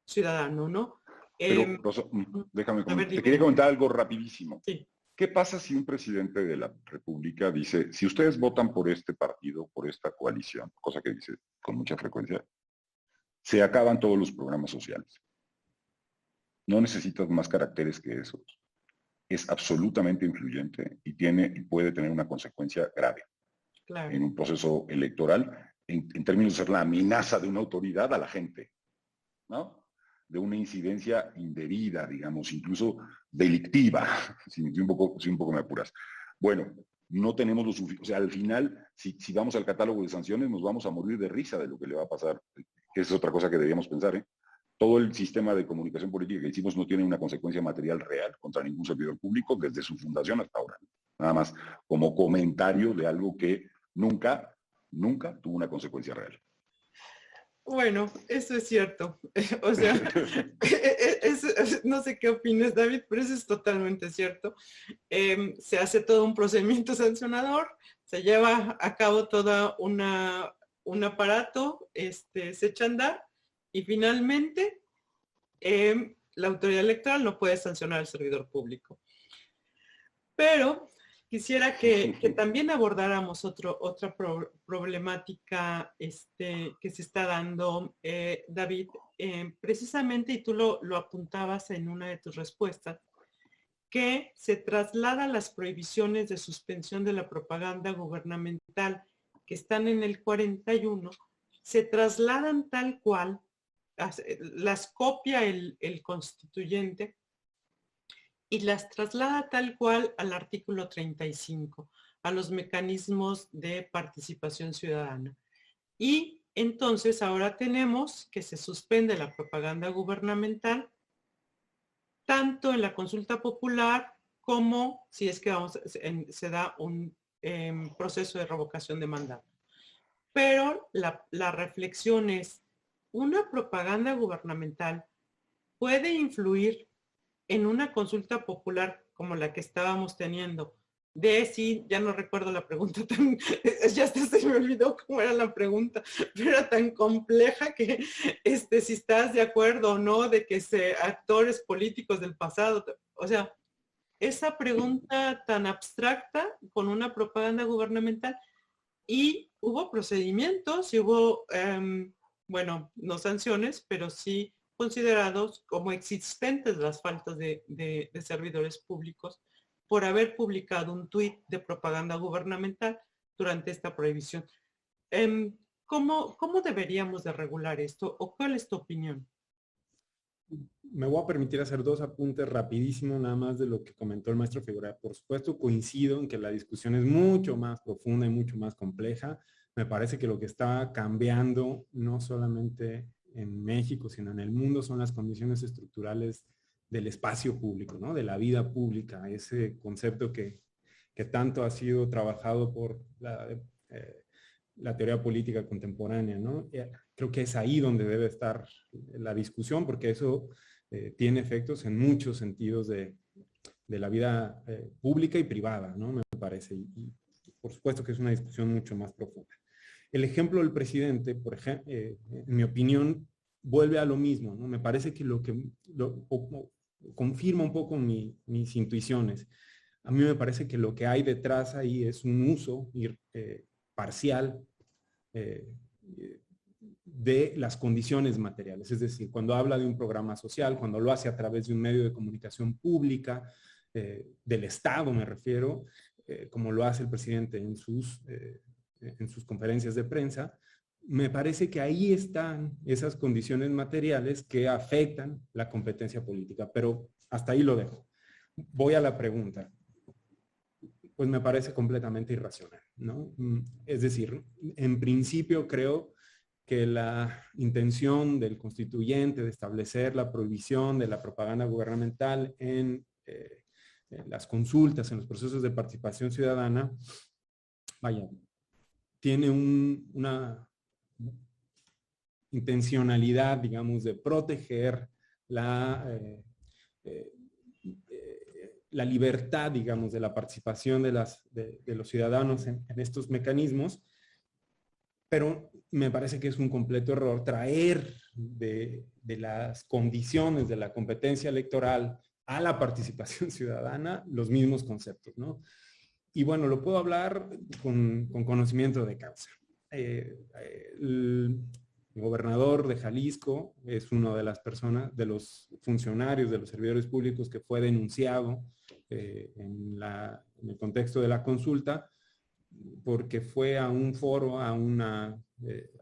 [SPEAKER 1] ciudadano, ¿no?
[SPEAKER 2] Pero, Rosa, déjame
[SPEAKER 1] A ver,
[SPEAKER 2] te quería comentar algo rapidísimo.
[SPEAKER 1] Sí.
[SPEAKER 2] ¿Qué pasa si un presidente de la República dice, si ustedes votan por este partido, por esta coalición, cosa que dice con mucha frecuencia, se acaban todos los programas sociales? No necesitas más caracteres que esos. Es absolutamente influyente y puede tener una consecuencia grave en un proceso electoral, en términos de ser la amenaza de una autoridad a la gente, ¿no? De una incidencia indebida, digamos, incluso delictiva, si un poco me apuras. Bueno, no tenemos lo suficiente, o sea, al final, si vamos al catálogo de sanciones, nos vamos a morir de risa de lo que le va a pasar, que es otra cosa que deberíamos pensar, ¿eh? Todo el sistema de comunicación política que hicimos no tiene una consecuencia material real contra ningún servidor público desde su fundación hasta ahora. Nada más como comentario de algo que nunca tuvo una consecuencia real.
[SPEAKER 1] Bueno, eso es cierto. O sea, no sé qué opinas, David, pero eso es totalmente cierto. Se hace todo un procedimiento sancionador, se lleva a cabo todo un aparato, se echa a andar y finalmente la autoridad electoral no puede sancionar al servidor público. Pero quisiera que también abordáramos otra problemática que se está dando, David, precisamente, y tú lo apuntabas en una de tus respuestas, que se trasladan las prohibiciones de suspensión de la propaganda gubernamental que están en el 41, se trasladan tal cual, las copia el constituyente y las traslada tal cual al artículo 35. a los mecanismos de participación ciudadana. Y entonces ahora tenemos que se suspende la propaganda gubernamental, tanto en la consulta popular como si es que se da un proceso de revocación de mandato. Pero la reflexión es, ¿una propaganda gubernamental puede influir en una consulta popular como la que estábamos teniendo? Sí, ya no recuerdo la pregunta ya hasta se me olvidó cómo era la pregunta, pero era tan compleja que si estás de acuerdo o no de que actores políticos del pasado, o sea, esa pregunta tan abstracta con una propaganda gubernamental. Y hubo procedimientos y hubo, bueno, no sanciones, pero sí considerados como existentes las faltas de servidores públicos por haber publicado un tuit de propaganda gubernamental durante esta prohibición. ¿Cómo deberíamos de regular esto o cuál es tu opinión?
[SPEAKER 3] Me voy a permitir hacer dos apuntes rapidísimo nada más de lo que comentó el maestro Figueroa. Por supuesto, coincido en que la discusión es mucho más profunda y mucho más compleja. Me parece que lo que está cambiando, no solamente en México, sino en el mundo, son las condiciones estructurales del espacio público, ¿no? De la vida pública, ese concepto que tanto ha sido trabajado por la teoría política contemporánea, ¿no? Creo que es ahí donde debe estar la discusión, porque eso tiene efectos en muchos sentidos de la vida pública y privada, ¿no? Me parece. Y por supuesto que es una discusión mucho más profunda. El ejemplo del presidente, por ejemplo, en mi opinión, vuelve a lo mismo, ¿no? Me parece que confirma un poco mis intuiciones. A mí me parece que lo que hay detrás ahí es un uso parcial de las condiciones materiales. Es decir, cuando habla de un programa social, cuando lo hace a través de un medio de comunicación pública, del Estado me refiero, como lo hace el presidente en sus conferencias de prensa, me parece que ahí están esas condiciones materiales que afectan la competencia política, pero hasta ahí lo dejo. Voy a la pregunta. Pues me parece completamente irracional, ¿no? Es decir, en principio creo que la intención del constituyente de establecer la prohibición de la propaganda gubernamental en las consultas, en los procesos de participación ciudadana, vaya, tiene una intencionalidad, digamos, de proteger la libertad, digamos, de la participación de los ciudadanos en estos mecanismos, pero me parece que es un completo error traer de las condiciones de la competencia electoral a la participación ciudadana los mismos conceptos, ¿no? Y bueno, lo puedo hablar con conocimiento de causa. El gobernador de Jalisco es uno de las personas, de los funcionarios, de los servidores públicos que fue denunciado en el contexto de la consulta, porque fue a un foro, a una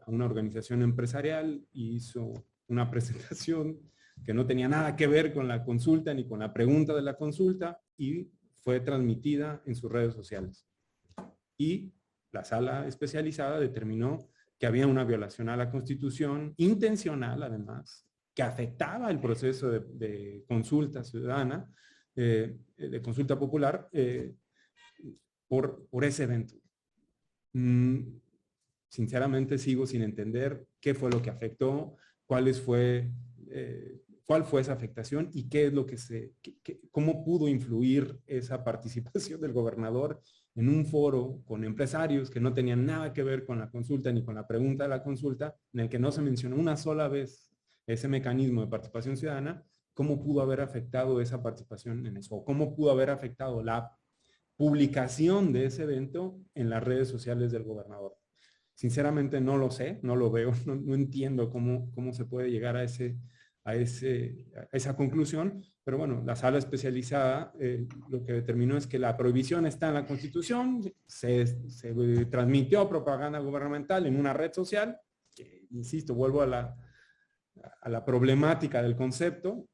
[SPEAKER 3] organización empresarial, y hizo una presentación que no tenía nada que ver con la consulta ni con la pregunta de la consulta, y fue transmitida en sus redes sociales. Y la sala especializada determinó que había una violación a la Constitución, intencional además, que afectaba el proceso de consulta ciudadana, de consulta popular, por ese evento. Sinceramente sigo sin entender qué fue lo que afectó, cuál fue esa afectación y qué es lo que cómo pudo influir esa participación del gobernador en un foro con empresarios que no tenían nada que ver con la consulta ni con la pregunta de la consulta, en el que no se mencionó una sola vez ese mecanismo de participación ciudadana. ¿Cómo pudo haber afectado esa participación en eso? ¿O cómo pudo haber afectado la publicación de ese evento en las redes sociales del gobernador? Sinceramente no lo sé, no lo veo, no entiendo cómo se puede llegar a esa conclusión, pero bueno, la sala especializada lo que determinó es que la prohibición está en la Constitución, se transmitió propaganda gubernamental en una red social, que, insisto, vuelvo a la problemática del concepto.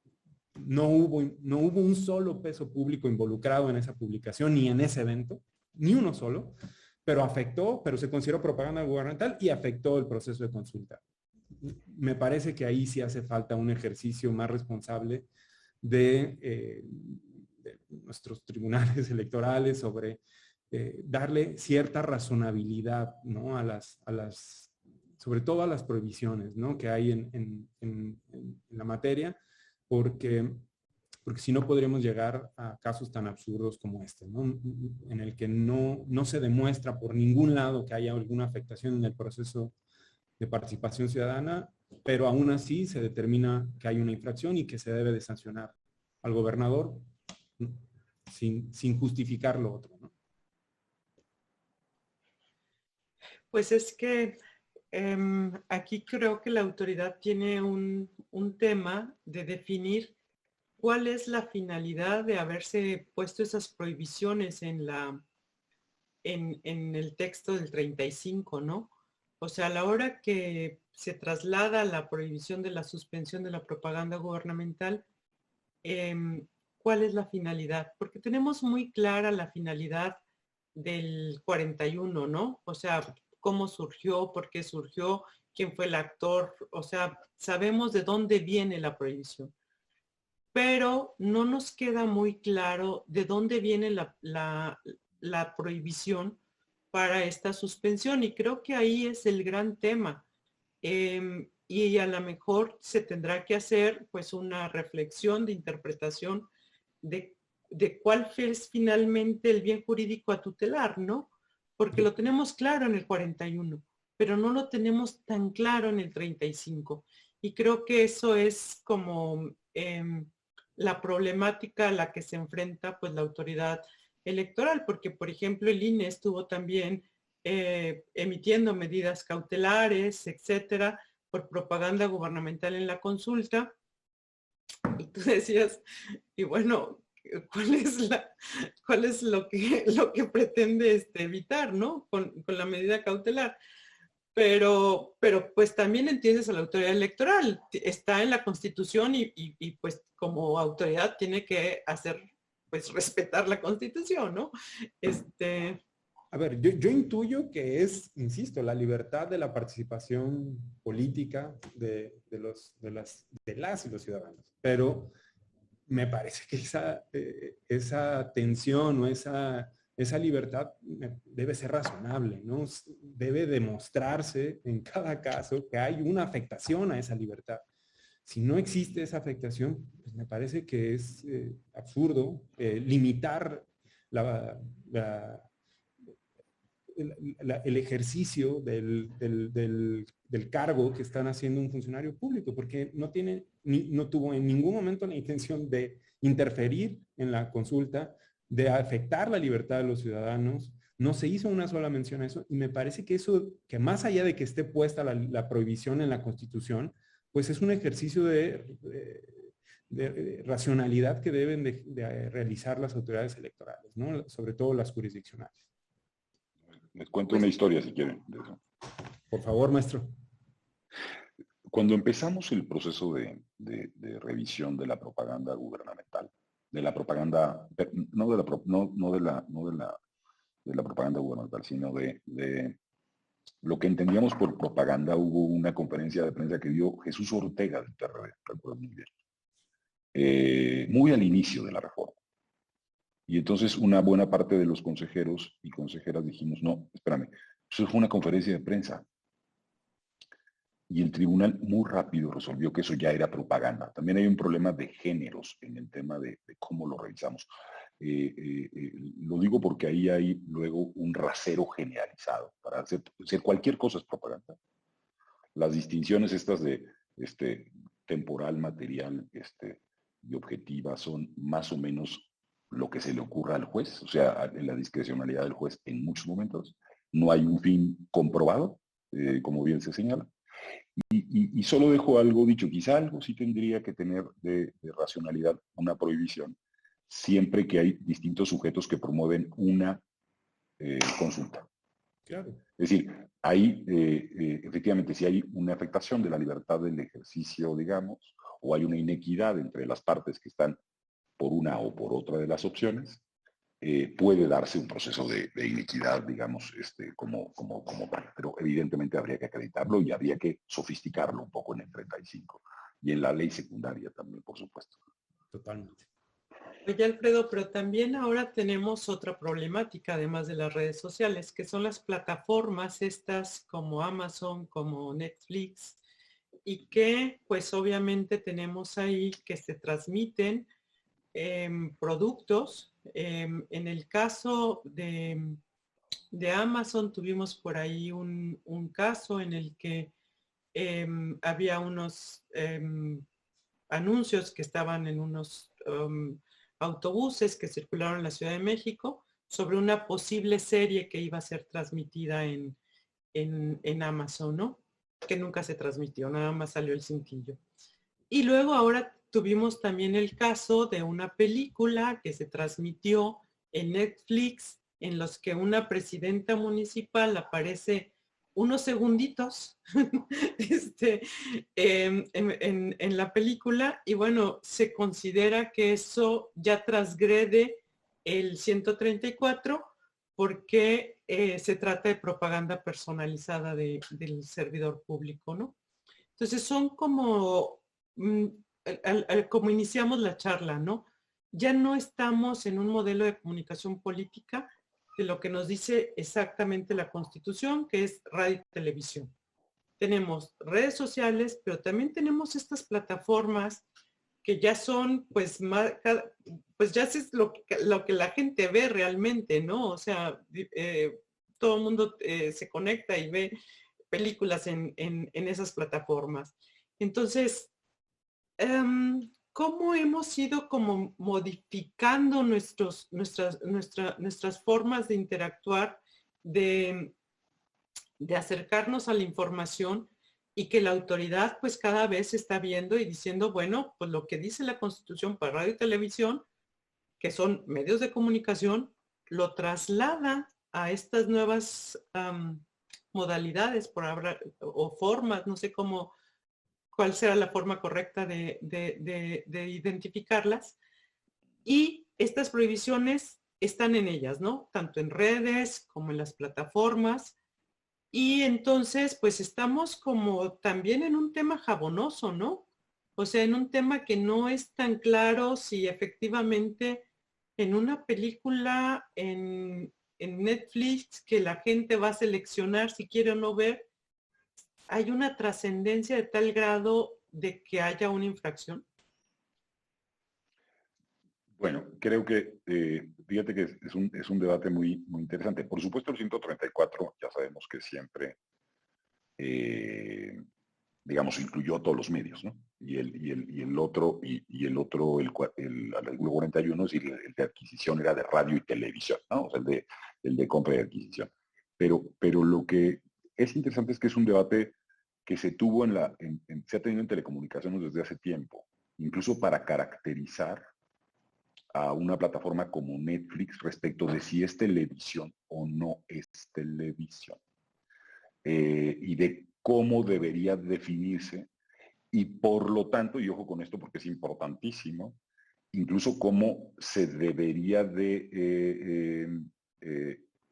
[SPEAKER 3] No hubo un solo peso público involucrado en esa publicación ni en ese evento. ni uno solo, pero afectó, pero se consideró propaganda gubernamental y afectó el proceso de consulta. Me parece que ahí sí hace falta un ejercicio más responsable de nuestros tribunales electorales sobre darle cierta razonabilidad, ¿no? Sobre todo a las prohibiciones, ¿no? Que hay en la materia, porque si no podríamos llegar a casos tan absurdos como este, ¿no? En el que no se demuestra por ningún lado que haya alguna afectación en el proceso de participación ciudadana, pero aún así se determina que hay una infracción y que se debe de sancionar al gobernador sin justificar lo otro, ¿no?
[SPEAKER 1] Pues es que aquí creo que la autoridad tiene un tema de definir cuál es la finalidad de haberse puesto esas prohibiciones en el texto del 35, ¿no? O sea, a la hora que se traslada la prohibición de la suspensión de la propaganda gubernamental, ¿cuál es la finalidad? Porque tenemos muy clara la finalidad del 41, ¿no? O sea, cómo surgió, por qué surgió, quién fue el actor, o sea, sabemos de dónde viene la prohibición. Pero no nos queda muy claro de dónde viene la prohibición para esta suspensión y creo que ahí es el gran tema. Y a lo mejor se tendrá que hacer pues una reflexión de interpretación de cuál es finalmente el bien jurídico a tutelar, ¿no? Porque lo tenemos claro en el 41, pero no lo tenemos tan claro en el 35. Y creo que eso es como la problemática a la que se enfrenta pues la autoridad electoral, porque por ejemplo el INE estuvo también emitiendo medidas cautelares, etcétera, por propaganda gubernamental en la consulta. Y tú decías, y bueno, ¿cuál es lo que pretende evitar, ¿no? Con la medida cautelar. Pero pues también entiendes a la autoridad electoral, está en la Constitución y pues como autoridad tiene que hacer, pues respetar la Constitución, ¿no?
[SPEAKER 3] A ver, yo intuyo que es, insisto, la libertad de la participación política de las y los ciudadanos. Pero me parece que esa tensión o esa libertad debe ser razonable, ¿no? Debe demostrarse en cada caso que hay una afectación a esa libertad. Si no existe esa afectación, pues me parece que es absurdo limitar el ejercicio del cargo que están haciendo un funcionario público, porque no tuvo en ningún momento la intención de interferir en la consulta, de afectar la libertad de los ciudadanos. No se hizo una sola mención a eso, y me parece que eso, que más allá de que esté puesta la prohibición en la Constitución, pues es un ejercicio de racionalidad que deben de realizar las autoridades electorales, ¿no? Sobre todo las jurisdiccionales.
[SPEAKER 2] Les cuento una historia, si quieren, de eso.
[SPEAKER 3] Por favor, maestro.
[SPEAKER 2] Cuando empezamos el proceso de revisión de la propaganda gubernamental, de la propaganda, no de la propaganda gubernamental, sino de lo que entendíamos por propaganda, hubo una conferencia de prensa que dio Jesús Ortega del PRD, recuerdo muy bien, muy al inicio de la reforma. Y entonces una buena parte de los consejeros y consejeras dijimos, no, espérame, eso fue una conferencia de prensa. Y el tribunal muy rápido resolvió que eso ya era propaganda. También hay un problema de géneros en el tema de cómo lo revisamos. Lo digo porque ahí hay luego un rasero generalizado. Para hacer cualquier cosa es propaganda. Las distinciones estas de temporal, material y objetiva son más o menos lo que se le ocurra al juez, o sea, en la discrecionalidad del juez en muchos momentos. No hay un fin comprobado, como bien se señala. Y solo dejo algo dicho, quizá algo sí tendría que tener de racionalidad una prohibición, siempre que hay distintos sujetos que promueven una consulta.
[SPEAKER 3] Claro.
[SPEAKER 2] Es decir, hay, efectivamente, si hay una afectación de la libertad del ejercicio, digamos, o hay una inequidad entre las partes que están por una o por otra de las opciones, puede darse un proceso de inequidad, digamos, como tal. Pero evidentemente habría que acreditarlo y habría que sofisticarlo un poco en el 35 y en la ley secundaria también, por supuesto.
[SPEAKER 3] Totalmente.
[SPEAKER 1] Oye, Alfredo, pero también ahora tenemos otra problemática, además de las redes sociales, que son las plataformas estas como Amazon, como Netflix, y que pues obviamente tenemos ahí que se transmiten productos. En el caso de Amazon tuvimos por ahí un caso en el que había unos anuncios que estaban en unos autobuses que circularon en la Ciudad de México sobre una posible serie que iba a ser transmitida en Amazon, ¿no? Que nunca se transmitió, nada más salió el cintillo. Y luego ahora tuvimos también el caso de una película que se transmitió en Netflix en los que una presidenta municipal aparece unos segunditos en la película y bueno, se considera que eso ya transgrede el 134 porque se trata de propaganda personalizada del servidor público, ¿no? Entonces son como, como iniciamos la charla, ¿no? Ya no estamos en un modelo de comunicación política de lo que nos dice exactamente la Constitución, que es radio y televisión. Tenemos redes sociales, pero también tenemos estas plataformas que ya son, pues, pues ya es lo que la gente ve realmente, ¿no? O sea, todo el mundo se conecta y ve películas en esas plataformas. Entonces, ¿cómo hemos ido como modificando nuestras formas de interactuar, de, de acercarnos a la información y que la autoridad pues cada vez está viendo y diciendo, bueno, pues lo que dice la Constitución para radio y televisión, que son medios de comunicación, lo traslada a estas nuevas modalidades por hablar, o formas, no sé cómo, cuál será la forma correcta de identificarlas. Y estas prohibiciones están en ellas, ¿no? Tanto en redes como en las plataformas. Y entonces, pues estamos como también en un tema jabonoso, ¿no? O sea, en un tema que no es tan claro si efectivamente en una película en Netflix que la gente va a seleccionar si quiere o no ver, hay una trascendencia de tal grado de que haya una infracción.
[SPEAKER 2] Bueno, creo que, fíjate que es un debate muy interesante. Por supuesto, el 134 ya sabemos que siempre, digamos, incluyó a todos los medios, ¿no? Y el otro, el artículo 41, es decir, el de adquisición era de radio y televisión, ¿no? O sea, el de compra y adquisición. Pero lo que es interesante es que es un debate que se tuvo se ha tenido en telecomunicaciones desde hace tiempo, incluso para caracterizar a una plataforma como Netflix respecto de si es televisión o no es televisión, y de cómo debería definirse y por lo tanto, y ojo con esto porque es importantísimo, incluso cómo se debería de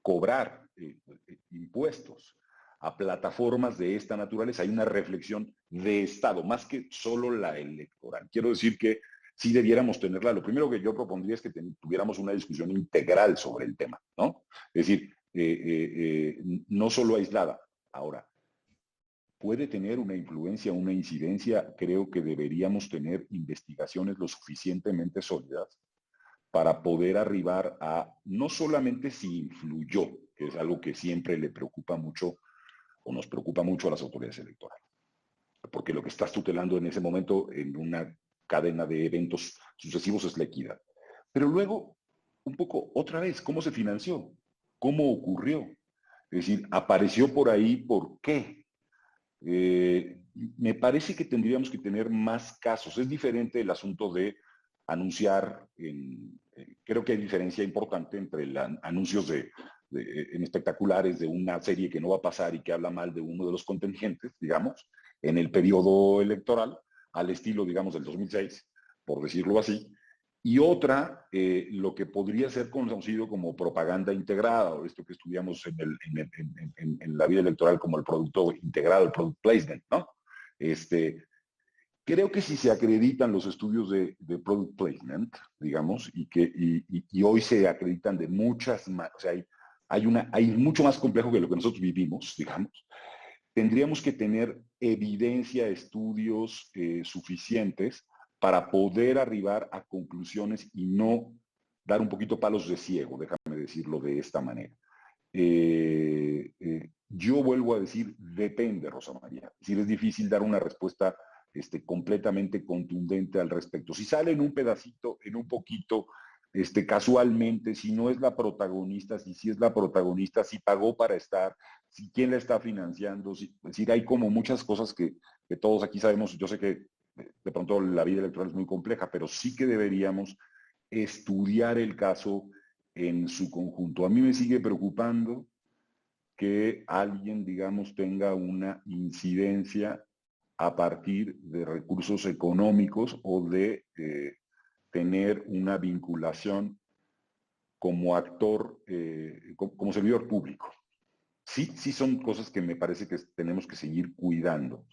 [SPEAKER 2] cobrar impuestos a plataformas de esta naturaleza. Hay una reflexión de Estado, más que solo la electoral. Quiero decir que sí debiéramos tenerla. Lo primero que yo propondría es que tuviéramos una discusión integral sobre el tema, ¿no? Es decir, no solo aislada. Ahora, puede tener una influencia, una incidencia. Creo que deberíamos tener investigaciones lo suficientemente sólidas para poder arribar a no solamente si influyó, que es algo que siempre le preocupa mucho o nos preocupa mucho a las autoridades electorales, porque lo que estás tutelando en ese momento en una cadena de eventos sucesivos es la equidad. Pero luego, un poco, otra vez, ¿cómo se financió? ¿Cómo ocurrió? Es decir, apareció por ahí, ¿por qué? Me parece que tendríamos que tener más casos. Es diferente el asunto de anunciar, creo que hay diferencia importante entre anuncios en espectaculares de una serie que no va a pasar y que habla mal de uno de los contingentes, digamos, en el periodo electoral, al estilo, digamos, del 2006, por decirlo así, Y otra, lo que podría ser conocido como propaganda integrada, o esto que estudiamos en la vida electoral como el producto integrado, el product placement, ¿no? Creo que si se acreditan los estudios de product placement, digamos, y hoy se acreditan de muchas más, o sea, hay mucho más complejo que lo que nosotros vivimos, digamos, tendríamos que tener evidencia, estudios suficientes para poder arribar a conclusiones y no dar un poquito palos de ciego, déjame decirlo de esta manera. Yo vuelvo a decir, depende, Rosa María. Es decir, es difícil dar una respuesta completamente contundente al respecto. Si sale en un pedacito, en un poquito, casualmente, si no es la protagonista, si es la protagonista, si pagó para estar, si quién la está financiando, es decir, hay como muchas cosas que todos aquí sabemos. Yo sé que de pronto la vida electoral es muy compleja, pero sí que deberíamos estudiar el caso en su conjunto. A mí me sigue preocupando que alguien, digamos, tenga una incidencia a partir de recursos económicos o de tener una vinculación como actor, como servidor público. Sí son cosas que me parece que tenemos que seguir cuidando.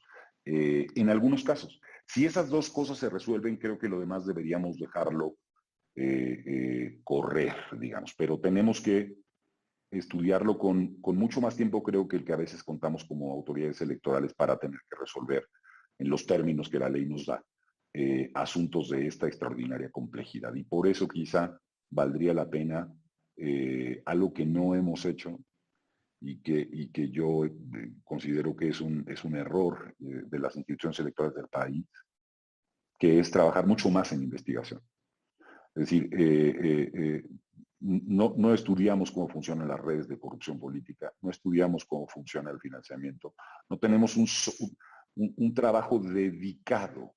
[SPEAKER 2] En algunos casos, si esas dos cosas se resuelven, creo que lo demás deberíamos dejarlo correr, digamos, pero tenemos que estudiarlo con mucho más tiempo, creo que el que a veces contamos como autoridades electorales para tener que resolver en los términos que la ley nos da, asuntos de esta extraordinaria complejidad. Y por eso quizá valdría la pena algo que no hemos hecho y que yo considero que es un error de las instituciones electorales del país, que es trabajar mucho más en investigación. Es decir, no estudiamos cómo funcionan las redes de corrupción política, no estudiamos cómo funciona el financiamiento, no tenemos un trabajo dedicado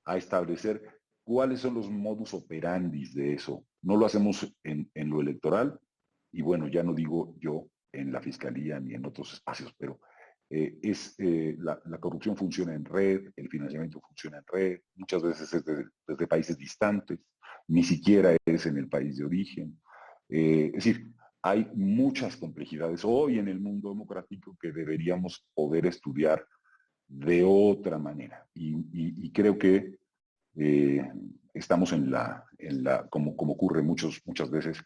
[SPEAKER 2] a establecer cuáles son los modus operandi de eso. No lo hacemos en lo electoral, y bueno, ya no digo yo en la fiscalía ni en otros espacios, pero la corrupción funciona en red, el financiamiento funciona en red, muchas veces es desde países distantes, ni siquiera es en el país de origen. Es decir, hay muchas complejidades hoy en el mundo democrático que deberíamos poder estudiar de otra manera. Y creo que estamos como ocurre muchas veces,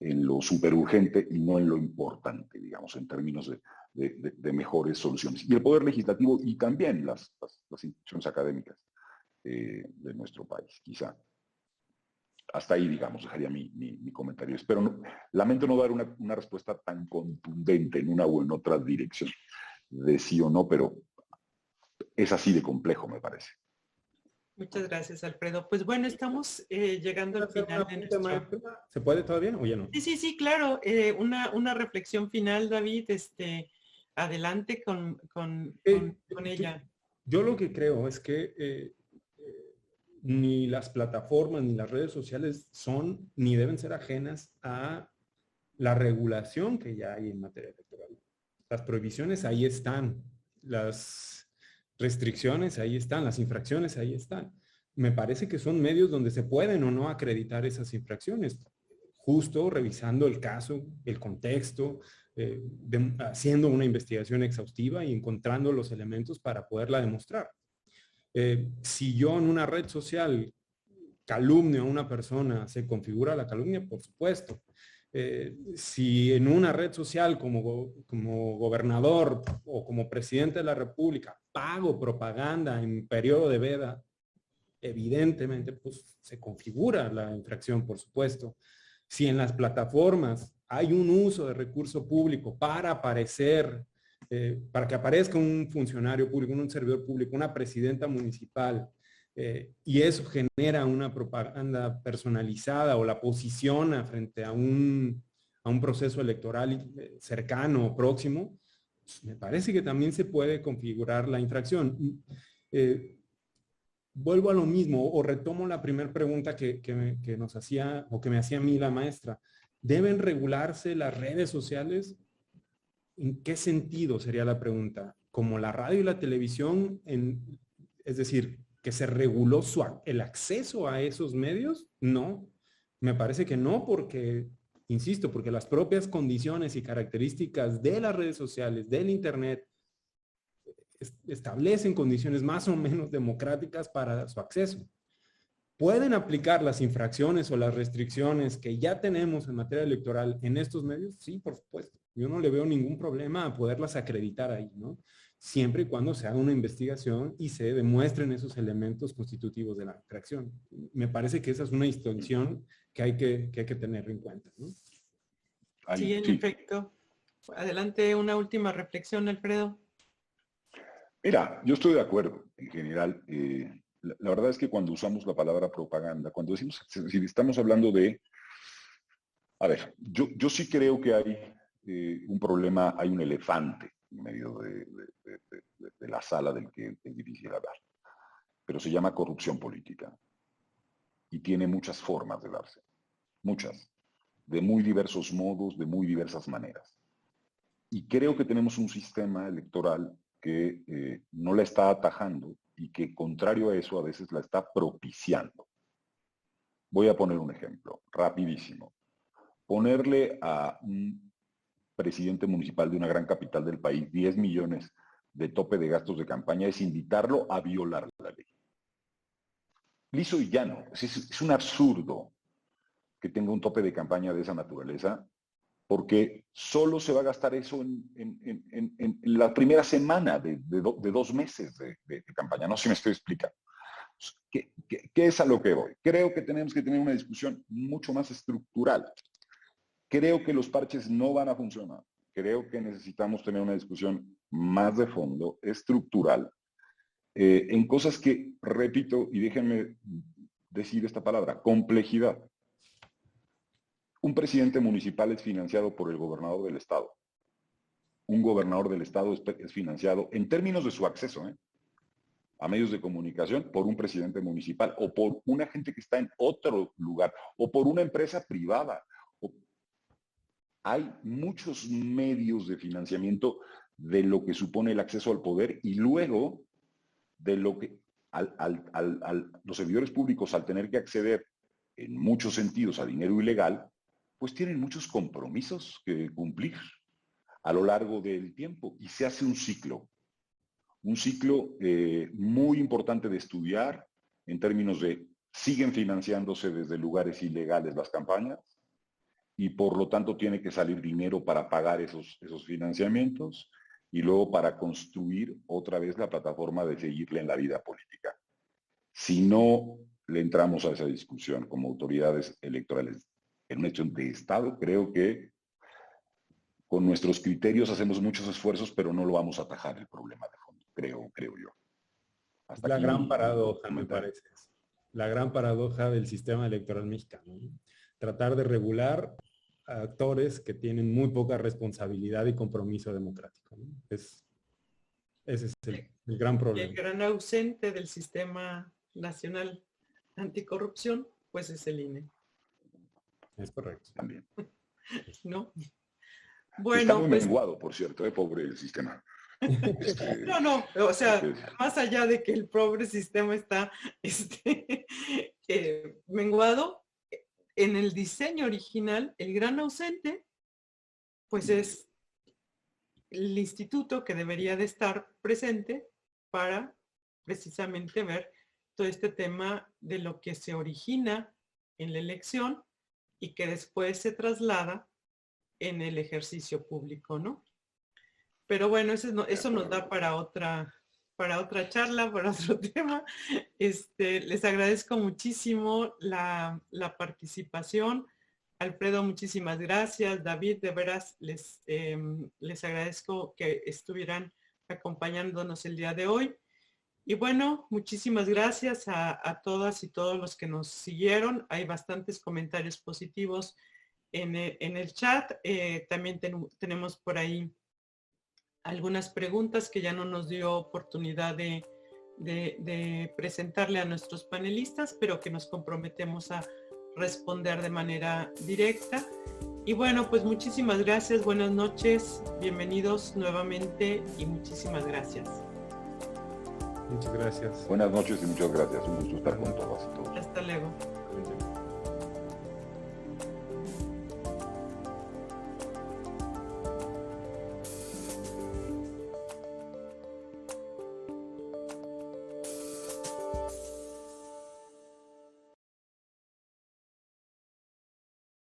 [SPEAKER 2] en lo superurgente y no en lo importante, digamos, en términos de mejores soluciones. Y el Poder Legislativo y también las instituciones académicas de nuestro país, quizá. Hasta ahí, digamos, dejaría mi comentario. Espero, lamento no dar una respuesta tan contundente en una o en otra dirección de sí o no, pero es así de complejo, me parece.
[SPEAKER 1] Muchas gracias, Alfredo. Pues bueno, estamos llegando al final de nuestro...
[SPEAKER 3] ¿Se puede todavía o ya no?
[SPEAKER 1] Sí, claro. Una reflexión final, David. Adelante con ella.
[SPEAKER 3] Yo lo que creo es que ni las plataformas ni las redes sociales son ni deben ser ajenas a la regulación que ya hay en materia electoral. Las prohibiciones ahí están, las restricciones ahí están, las infracciones ahí están. Me parece que son medios donde se pueden o no acreditar esas infracciones, justo revisando el caso, el contexto, haciendo una investigación exhaustiva y encontrando los elementos para poderla demostrar. Si yo en una red social calumnio a una persona, ¿se configura la calumnia? Por supuesto. Si en una red social como gobernador o como presidente de la República pago propaganda en periodo de veda, evidentemente pues se configura la infracción, por supuesto. Si en las plataformas hay un uso de recurso público para aparecer, para que aparezca un funcionario público, un servidor público, una presidenta municipal, y eso genera una propaganda personalizada o la posiciona frente a un proceso electoral cercano o próximo, pues me parece que también se puede configurar la infracción. Vuelvo a lo mismo o retomo la primera pregunta que nos hacía o que me hacía a mí la maestra. ¿Deben regularse las redes sociales? ¿En qué sentido sería la pregunta? ¿Como la radio y la televisión? Es decir, ¿Que se reguló el acceso a esos medios? No, me parece que no, porque, insisto, porque las propias condiciones y características de las redes sociales, del Internet, establecen condiciones más o menos democráticas para su acceso. ¿Pueden aplicar las infracciones o las restricciones que ya tenemos en materia electoral en estos medios? Sí, por supuesto. Yo no le veo ningún problema a poderlas acreditar ahí, ¿no? Siempre y cuando se haga una investigación y se demuestren esos elementos constitutivos de la infracción. Me parece que esa es una distinción que hay que tener en cuenta, ¿no?
[SPEAKER 1] Sí, en efecto. Adelante, una última reflexión, Alfredo.
[SPEAKER 2] Mira, yo estoy de acuerdo en general. La verdad es que cuando usamos la palabra propaganda, cuando decimos, si estamos hablando de... A ver, yo sí creo que hay un problema, hay un elefante en medio de la sala del que es difícil hablar, pero se llama corrupción política y tiene muchas formas de darse, muchas, de muy diversos modos, de muy diversas maneras. Y creo que tenemos un sistema electoral que no la está atajando y que, contrario a eso, a veces la está propiciando. Voy a poner un ejemplo, rapidísimo. Ponerle a un presidente municipal de una gran capital del país 10 millones de tope de gastos de campaña es invitarlo a violar la ley. Liso y llano. Es un absurdo que tenga un tope de campaña de esa naturaleza, porque solo se va a gastar eso en la primera semana de 2 meses de campaña. No sé si me estoy explicando. ¿Qué es a lo que voy? Creo que tenemos que tener una discusión mucho más estructural. Creo que los parches no van a funcionar. Creo que necesitamos tener una discusión más de fondo, estructural, en cosas que, repito, y déjenme decir esta palabra, complejidad. Un presidente municipal es financiado por el gobernador del estado. Un gobernador del estado es financiado, en términos de su acceso, a medios de comunicación, por un presidente municipal o por una gente que está en otro lugar o por una empresa privada. Hay muchos medios de financiamiento de lo que supone el acceso al poder y luego de lo que los servidores públicos, al tener que acceder en muchos sentidos a dinero ilegal, pues tienen muchos compromisos que cumplir a lo largo del tiempo y se hace un ciclo muy importante de estudiar en términos de siguen financiándose desde lugares ilegales las campañas y por lo tanto tiene que salir dinero para pagar esos financiamientos y luego para construir otra vez la plataforma de seguirle en la vida política. Si no le entramos a esa discusión como autoridades electorales en un hecho de Estado, creo que con nuestros criterios hacemos muchos esfuerzos, pero no lo vamos a atajar el problema de fondo, creo yo.
[SPEAKER 3] Hasta la gran paradoja, me parece. La gran paradoja del sistema electoral mexicano, ¿no? Tratar de regular a actores que tienen muy poca responsabilidad y compromiso democrático, ¿no? Ese es el gran problema.
[SPEAKER 1] El gran ausente del sistema nacional anticorrupción, pues es el INE.
[SPEAKER 3] Es correcto.
[SPEAKER 2] También.
[SPEAKER 1] ¿No? Bueno,
[SPEAKER 2] está muy menguado, por cierto, pobre el sistema.
[SPEAKER 1] No, o sea, más allá de que el pobre sistema está menguado, en el diseño original, el gran ausente, pues es el instituto que debería de estar presente para precisamente ver todo este tema de lo que se origina en la elección y que después se traslada en el ejercicio público, ¿no? Pero bueno, eso nos da para otra charla, para otro tema. Les agradezco muchísimo la participación. Alfredo, muchísimas gracias. David, de veras, les agradezco que estuvieran acompañándonos el día de hoy. Y bueno, muchísimas gracias a todas y todos los que nos siguieron. Hay bastantes comentarios positivos en el chat. También tenemos por ahí algunas preguntas que ya no nos dio oportunidad de presentarle a nuestros panelistas, pero que nos comprometemos a responder de manera directa. Y bueno, pues muchísimas gracias, buenas noches, bienvenidos nuevamente y muchísimas gracias.
[SPEAKER 3] Muchas gracias.
[SPEAKER 2] Buenas noches y muchas gracias. Un gusto estar con todas y todos.
[SPEAKER 1] Hasta luego.